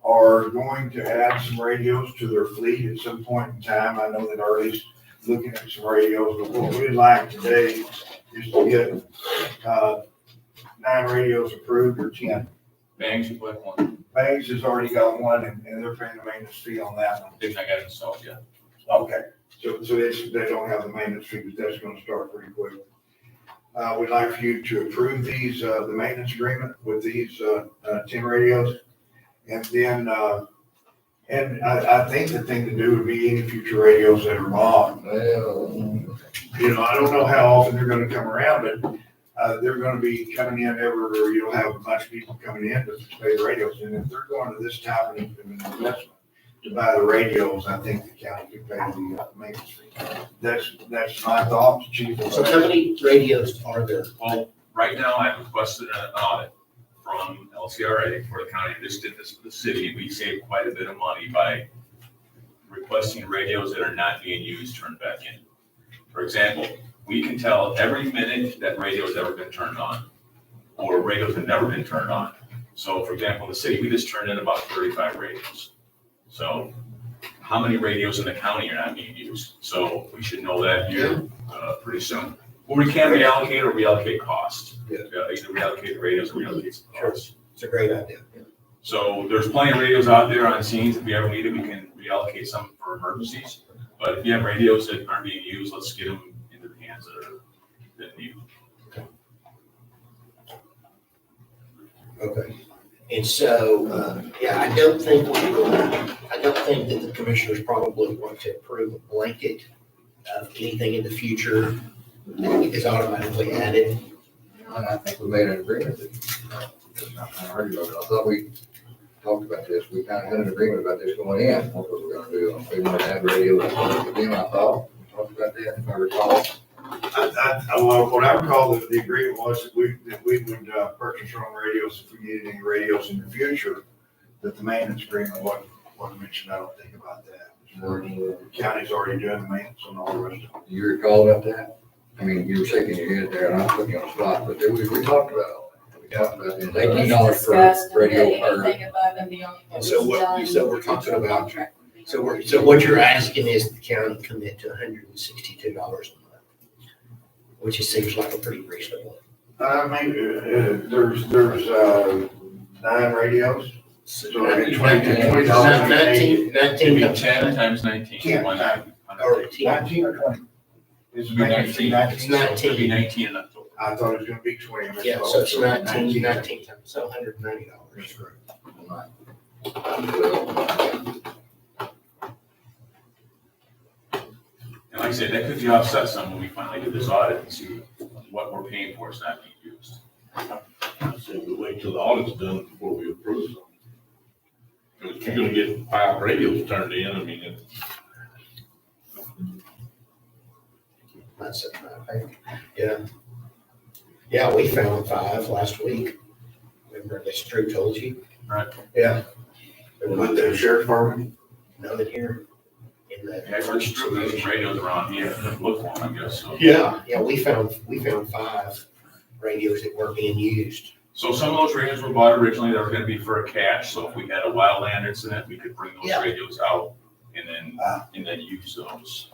are going to add some radios to their fleet at some point in time. I know that Artie's looking at some radios, but what we'd like today is to get 9 radios approved or 10. Bangs, you put one. Bangs has already got one, and they're paying the maintenance fee on that one. Didn't I got it installed yet? Okay, so they don't have the maintenance fee, but that's gonna start pretty quick. We'd like for you to approve these, the maintenance agreement with these 10 radios. And then, and I think the thing to do would be any future radios that are bought. Well, I don't know how often they're gonna come around, but they're gonna be coming in everywhere. You'll have a bunch of people coming in to pay the radios. And if they're going to this type of investment to buy the radios, I think the county could pay the maintenance fee. That's my thoughts, Chief. So how many radios are there? Well, right now I've requested an audit from LCRA for the county. This did this for the city. We saved quite a bit of money by requesting radios that are not being used turned back in. For example, we can tell every minute that radio has ever been turned on or radios have never been turned on. So for example, in the city, we just turned in about 35 radios. So how many radios in the county are not being used? So we should know that here pretty soon. Well, we can reallocate or reallocate costs. Yeah. Either reallocate the radios or reallocate some costs. It's a great idea. So there's plenty of radios out there on scenes. If we ever need it, we can reallocate some for emergencies. But if you have radios that aren't being used, let's get them into the hands that need them. Okay. And so, I don't think that the commissioners probably want to approve a blanket of anything in the future that is automatically added. and I think we made an agreement that, I thought we talked about this, we kind of had an agreement about this going in, what was we gonna do, we wanted to have radios, with them, I thought, we talked about that, if I recall. Well, what I recall, the agreement was that we would purchase our own radios if we needed any radios in the future, that the maintenance agreement wasn't mentioned, I don't think about that. The county's already doing the maintenance on all the rest of it. Do you recall about that? I mean, you were shaking your head there, and I'm putting you on the spot, but we talked about all that. We talked about it, $18 for radio or. Anything above and beyond. And so what, so we're talking about, Contract would be so what you're asking is the county commit to $162 a month, which it seems like a pretty reasonable. There's 9 radios. So So it'd be $19 It'd be times 10 times 19. 10. One night. or 10. 19 or 20? It's It'd be 19. 19. It's 19. It'd be 19 in October. I thought it was gonna be 20. Yeah, so it's 19 times, so $190. That's correct. And like I said, that could be offset some when we finally do this audit and see what we're paying for is not being used. I say we wait till the audit's done before we approve them. Because you're gonna get 5 radios turned in, I mean, That's it, I think. Yeah. Yeah, we found 5 last week. Remember this Drew told you? Right. Yeah. With the sheriff department? None in here. In the. Yeah, I searched through those radios around here, look for them, I guess, so. Yeah, we found 5 radios that weren't being used. So some of those radios were bought originally, they were gonna be for a cache, so if we had a wildland incident, we could bring those Yeah. radios out and then use those.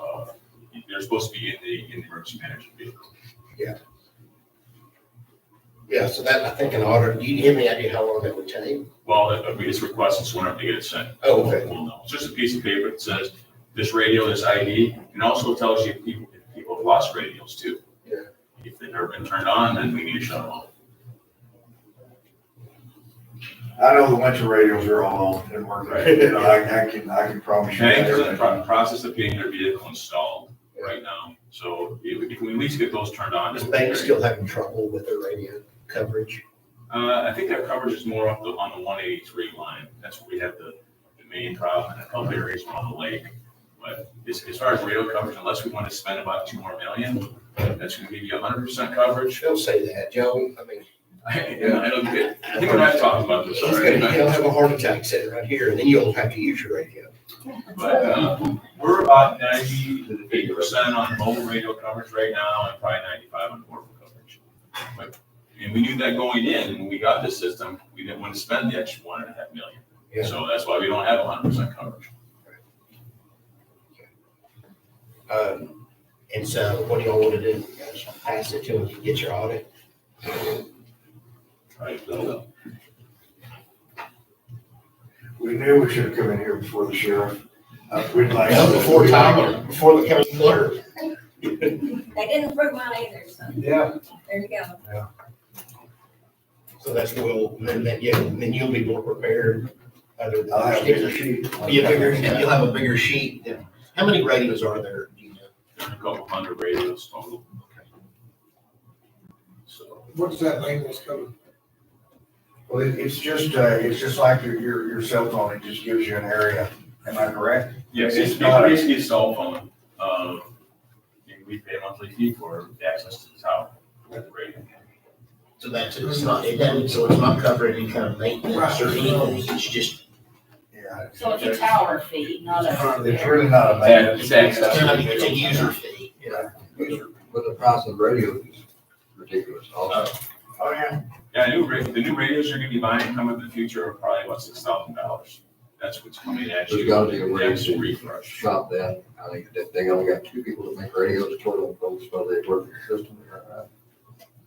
They're supposed to be in the emergency management vehicle. Yeah, so that, I think an audit, do you have any idea how long that would take? Well, we just requested so whenever they get it sent. Oh, okay. We'll know. It's just a piece of paper that says this radio, this ID, and also tells you if people have lost radios too. Yeah. If they've never been turned on, then we need to shut them off. I know the winter radios are all on and working. Right. You know, I can promise you. Banks are in that. the process of getting their vehicle installed right now. So if we can at least get those turned on. Is bank still having trouble with their radio coverage? I think their coverage is more up on the 183 line. That's where we have the main problem and a couple areas on the lake. But as far as radio coverage, unless we want to spend about $2 more million, that's going to give you 100% coverage. Don't say that, Joe. I mean, I don't get, I think we might talk about this he'll already. have a heart attack sitting right here, and then you'll have to use your radio. But we're about 98% on mobile radio coverage right now and probably 95 on portable coverage. But, and we knew that going in, when we got this system, we didn't want to spend the extra $1.5 million. Yeah. So that's why we don't have 100% coverage. And so what do y'all want to do? You guys pass it to him to get your audit? right, so. We knew we should have come in here before the sheriff. We'd like. No, before Tyler, before the county clerk. They didn't approve mine either, so Yeah. there you go. So that's then you'll be more prepared. Other than I'll have a bigger sheet. You'll have a bigger sheet. Yeah. How many radios are there? Do you know? There's a couple hundred radios total. So, What does that mean, what's coming? Well, it's just like your cell phone. It just gives you an area. Am I correct? Yes, It's it's not a- basically a cell phone. And we pay a monthly fee for access to the tower with the radio. so that's, it's not, it doesn't, so it's not covering any kind of maintenance or anything, it's just. Yeah. So it's a tower fee, not a. It's really not a Yeah, bad. it's access. It's a user fee. Yeah. But the price of radios is ridiculous also. Oh, yeah. Yeah, the new radios you're gonna be buying coming in the future are probably about $6,000. That's what's coming at you. There's gotta be a way That's a to refresh. shop that. I think that they only got 2 people that make radios, total folks, so they work your system.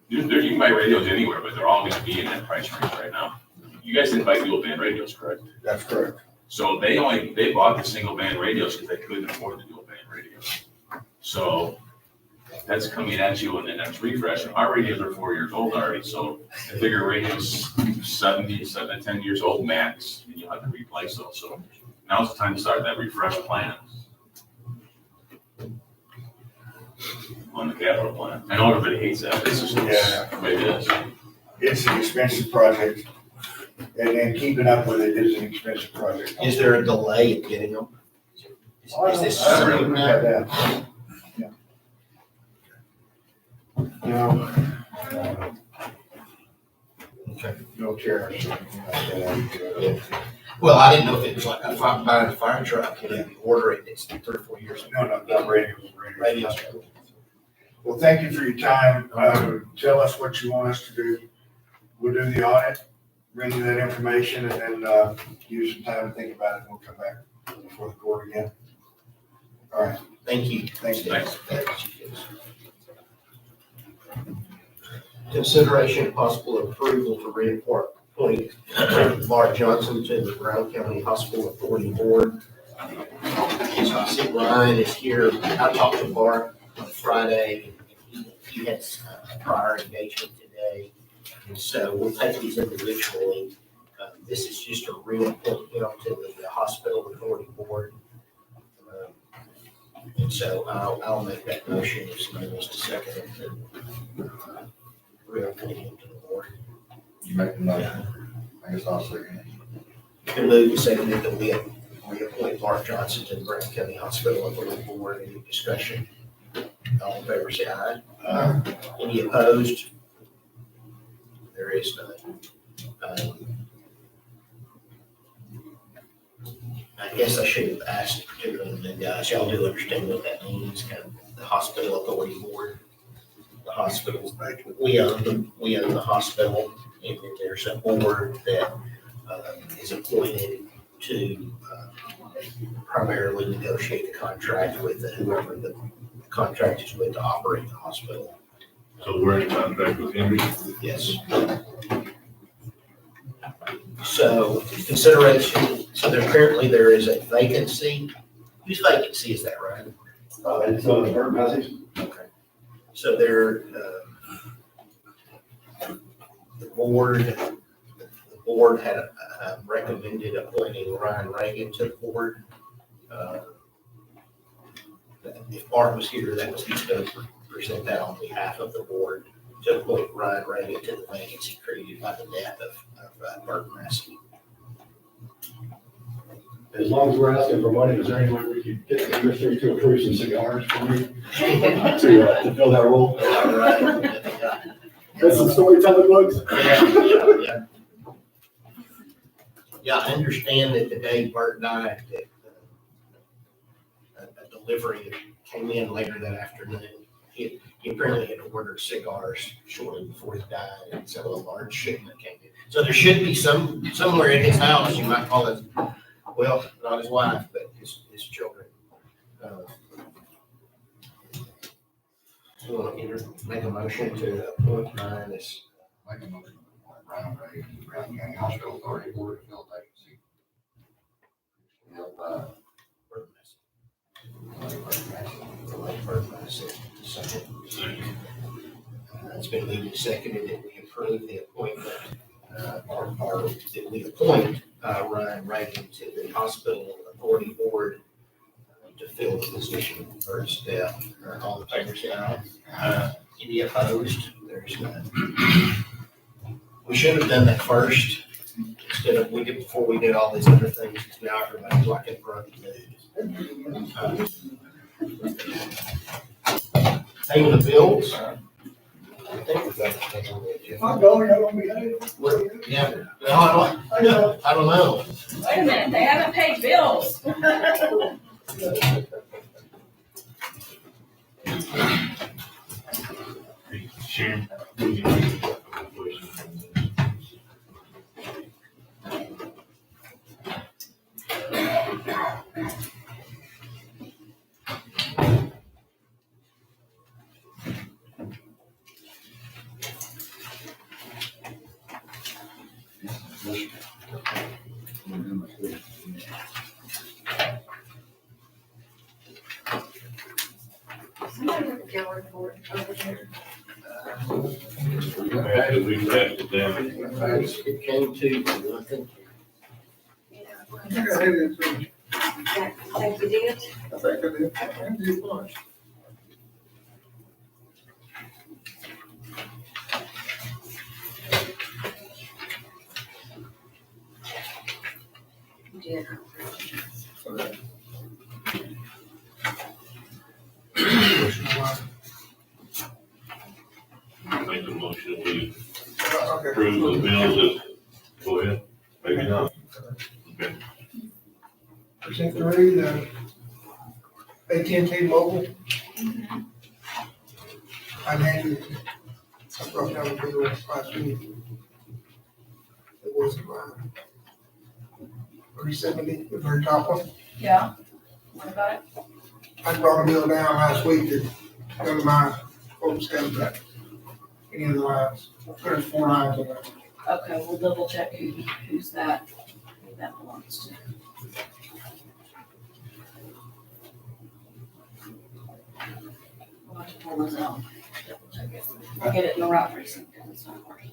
You can buy radios anywhere, but they're all gonna be in that price range right now. You guys didn't buy dual band radios, correct? That's correct. So they bought the single band radios because they couldn't afford the dual band radios. So that's coming at you in the next refresh. And our radios are 4 years old already, so the bigger radios, 10 years old max, and you'll have to replace those. So now's the time to start that refresh plan on the capital plan. I know everybody hates that. This is the way it is. It's an expensive project. and then keeping up with it is an expensive project. Is there a delay in getting them? Is this I don't really something look at that? that. No, Okay. no chairs. or anything like that. Well, I didn't know if it was like buying a fire truck, you know, you order it, it's 3 or 4 years. No, not radios. Radio. Well, thank you for your time. Tell us what you want us to do. We'll do the audit, bring you that information, and then give you some time to think about it, and we'll come back before the court again. All right, Thank you. thanks, Dave. Consideration and possible approval to reappoint Mark Johnson to the Brown County Hospital Authority Board. So I see Ryan is here. I talked to Mark on Friday. He had a prior engagement today. And so we'll take these individually. This is just a reappointment to the Hospital Authority Board. And so I'll make that motion if somebody wants to second it. Reappoint him to the board. You make the motion. I guess I'll second it. Can move to second it that we appoint Mark Johnson to the Brown County Hospital Authority Board. Any discussion? All in favor, say aye. Any opposed? There is none. I guess I should have asked particularly the guys, y'all do understand what that means, kind of the Hospital Authority Board. The hospitals, we own the hospital, and then there's a board that is appointed to primarily negotiate the contract with whoever the contract is with to operate the hospital. So we're in contract with Henry? Yes. So consideration, so there is a vacancy. Whose vacancy is that, Ryan? It's the burn passage. Okay. So the board had recommended appointing Ryan Reagan to the board. If Bart was here, he's going to present that on behalf of the board to appoint Ryan Reagan to the vacancy created by the death of Bert Massey. As long as we're asking for money, is there any way we could get the commissioners to approve some cigars for me to fill that role? All right. That's some storytelling books. Yeah, I understand that the day Bert died, that a delivery came in later that afternoon. He apparently had ordered cigars shortly before he died, and so a large shipment came in. So there should be somewhere in his house, you might call it, well, not his wife, but his children. So want to make a motion to appoint Ryan as Make a motion. Brown Reagan, Brown County Hospital Authority Board to fill vacancy. Filled by Bert Massey. Second. It's been moved and seconded that we approve the appointment, or that we appoint Ryan Reagan to the Hospital Authority Board to fill the position of Bert's death. All in favor, say aye. Any opposed? There's none. We should have done that first instead of before we did all these other things. Now everybody's like in front of the paying the bills. I think we got to on the agenda. I'm going, I'm gonna behave. Yeah, no, I don't know. Wait a minute, they haven't paid bills. Sharon? Somebody with a Gale report over here. After we passed it down. It came to, I think, Yeah. I think I had it too. I think you did. I think I did. I think it was. did. Make a motion, we Okay. approve the bills that, go ahead, maybe not. Okay. Percent three, the AT&T mobile. I handed, I brought down the bill last week. It wasn't right. 370, the very top one. Yeah. What about it? I brought a bill down last week that none of my folks had that. Any of the lines, there's 4 lines in there. Okay, we'll double check who's that, who that belongs to. We'll have to pull those out. Double check it. I'll get it in the right precinct, and it's not working.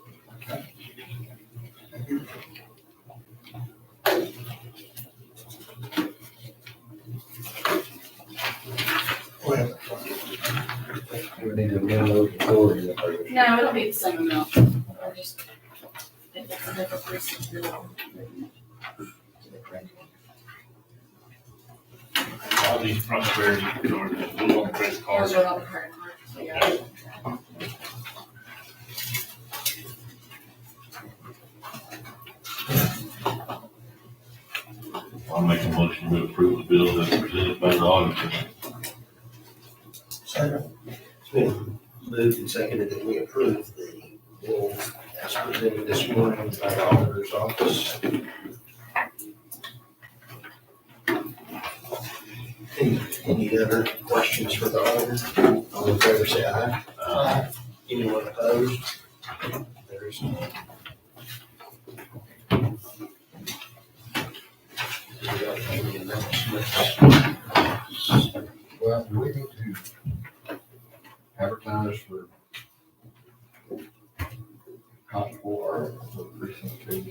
Well, We need to amend those before you. No, it'll be the same amount. I'll just, if it's a different precinct, it'll. All these prosperity cards, those on credit cards. Those are all the credit cards, so yeah. I'll make a motion to approve the bills as presented by the auditor. second, It's been moved and seconded that we approve the bill as presented this morning by the auditor's office. Any other questions for the auditor? All in favor, say aye. Anyone opposed? There is none. We got any announcements? Well, do we need to advertise for constable or for precinct 2?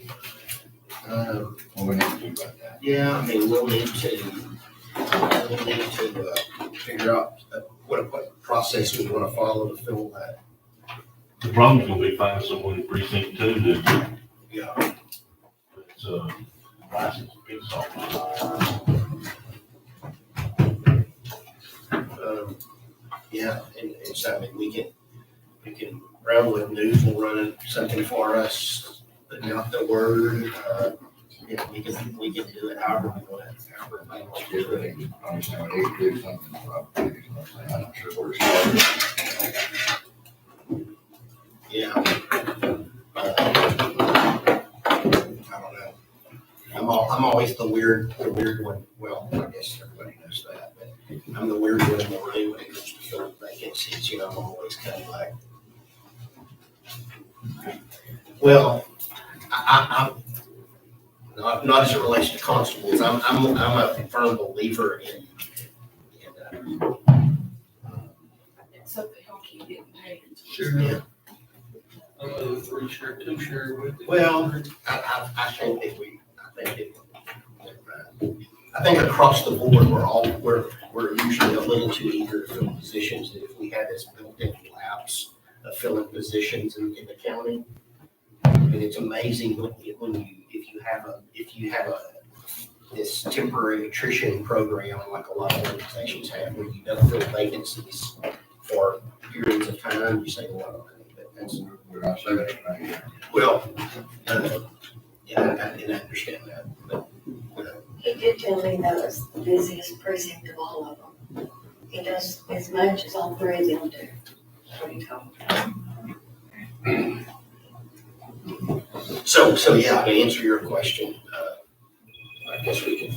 What we need to do about that? Yeah, I mean, we'll need to figure out what process we want to follow to fill that. The problem's gonna be finding someone in precinct 2 that, Yeah. that's, licensed to be software. Yeah, and so, I mean, we can, Brownwood News will run something for us, but not the word, yeah, we can do it however we want it. If we need to understand what they do something, I'm not sure where to start. Yeah. I don't know. I'm always the weird one. Well, I guess everybody knows that, but I'm the weird one in the room when it comes to filling vacancies. You know, I'm always kind of like, well, I'm not as it relates to constables. I'm a firm believer in Except that he'll keep getting paid. Sure. yeah. Another 3-share, 2-share with it. Well, I think across the board, we're usually a little too eager to fill positions. And if we had this built-in lapse of filling positions in the county, I mean, it's amazing if you have this temporary attrition program like a lot of organizations have, where you don't fill vacancies for periods of time, you save a lot of money. But that's, We're not saying anything. well, yeah, I understand that, but, you know. He did tell me that was the busiest precinct of all of them. He does as much as all 3 of them do. That's what he told me. So yeah, to answer your question, I guess we can.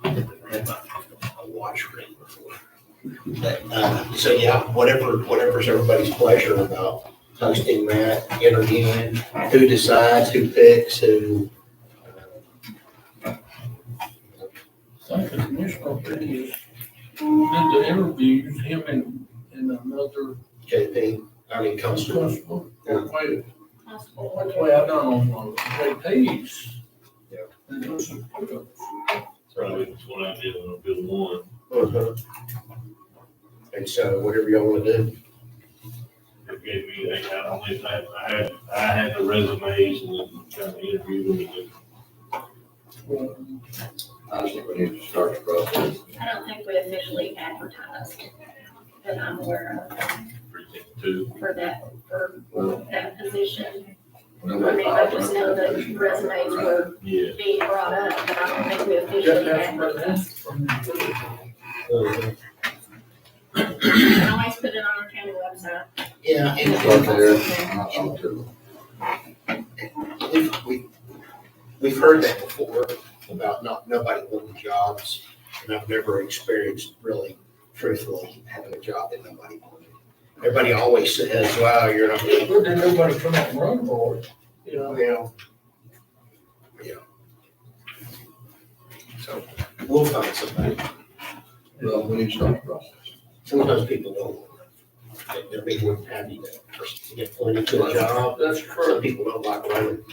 I had a watch ring before. But, so yeah, whatever's everybody's pleasure about hosting that, interviewing, who decides, who picks, who. I think the commissioner did the interviews, him and another JP, Constable. constable. That's the way I done on JP's. Yeah. And those are good. Probably that's what I did on Bill 1. And so whatever y'all wanna do. If gave me, I had the resumes and then kind of interviewed them. I just think we need to start the process. I don't think we officially advertised that I'm aware of Precinct 2. for that position. I Nobody mean, I filed just for know that that position. resumes were Yeah. being brought up, but I don't think we officially advertised. You can always put it on our county website. Yeah, Start there, and I'll talk to we've heard that before about nobody wanting jobs, and I've never experienced really truthfully having a job that nobody wanted. Everybody always says, wow, you're not. Where did nobody come out and run for it? You know, Yeah. So we'll find somebody. Well, we need to start the process. Sometimes people don't, they'll be more happy to get appointed to a job. that's Some true. people don't like running.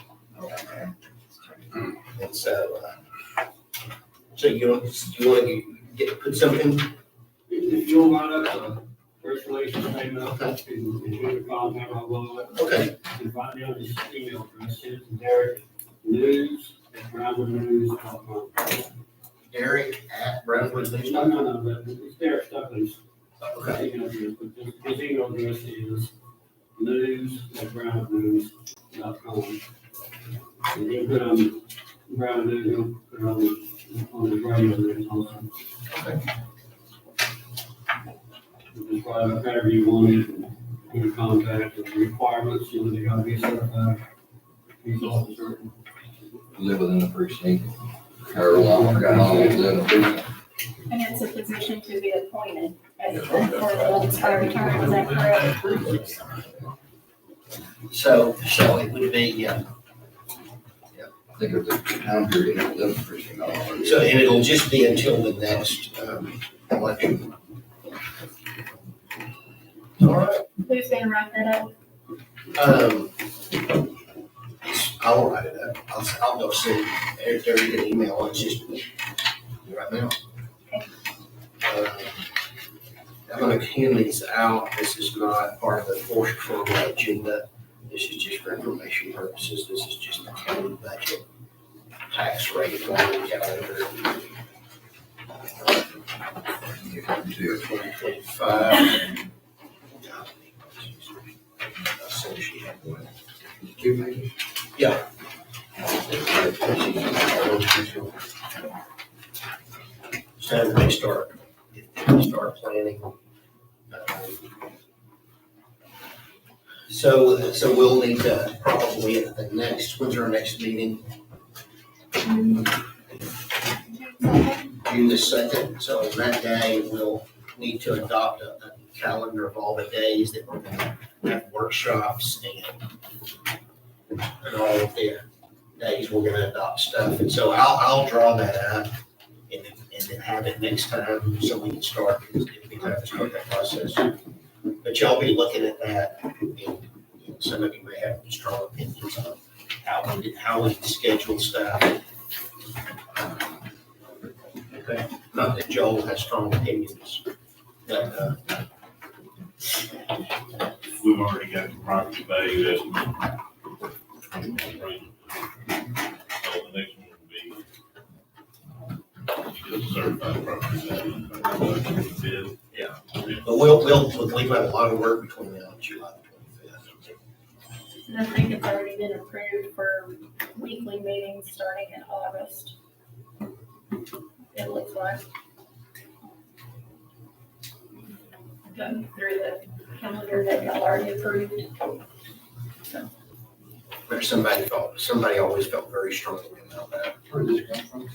And so, so you want to put something, If you'll line up a first relation statement, I'll have to include a contact on below it. okay, And find me on his email address, it's Derek News at BrownwoodNews.com. Derek at Brownwood News. No, it's Derek Stuckley's Okay, email address, but his email address is news@brownwoodnews.com. And he'll put on Brown News, he'll put on his radio news also. Just write up whatever you wanted, any contact, the requirements, you know, they gotta be certified. He's also certain. Live within the precinct, however long, or how long we live in the precinct. And it's a position to be appointed as for an expired term, is that correct? so it would be, yeah. I think it's a time period, it live in the precinct. already. So, and it'll just be until the next, election. All right. Who's gonna write that up? I'll write it up. I'll go send Terry an email. It's just right now. I'm gonna hand these out. This is not part of the formal agenda. This is just for information purposes. This is just the county budget, tax rate, calendar. 2025. Associated with. Yeah. So they start planning. So we'll need to probably at the next, when's our next meeting? June the 2nd. So on that day, we'll need to adopt a calendar of all the days that we're gonna have workshops and all of the days we're gonna adopt stuff. And so I'll draw that up and then have it next time so we can start, it'll be time to start that process. But y'all be looking at that and some of you may have strong opinions on how we schedule stuff. Okay, not that Joel has strong opinions, but, We've already got the property value estimate. So the next one would be just certified property value. yeah. But we've got a lot of work between now and July the 25th. And I think it's already been approved for weekly meetings starting in August. It looks like. Going through the calendar that y'all already approved. But somebody always felt very strongly about that. Where did this come from?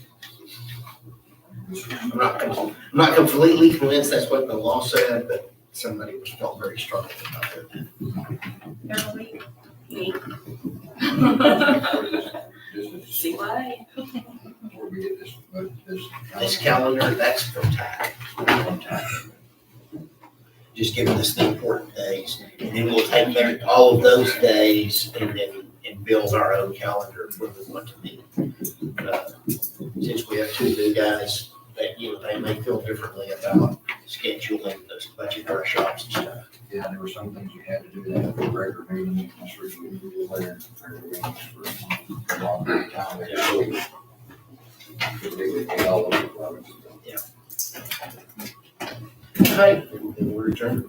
I'm not completely convinced that's what the law said, but somebody felt very strongly about it. Every week. Where did this, See why? where we get this? This calendar, that's from TAC. Just giving us the important days, and then we'll take all of those days and build our own calendar where we want to be. Since we have two new guys, that, they may feel differently about scheduling those budget workshops and stuff. Yeah, there were some things you had to do that for regular meetings, I'm sure you would do later, regular meetings for a long period of time. Because they would pay all those requirements. Okay, then we're adjourned.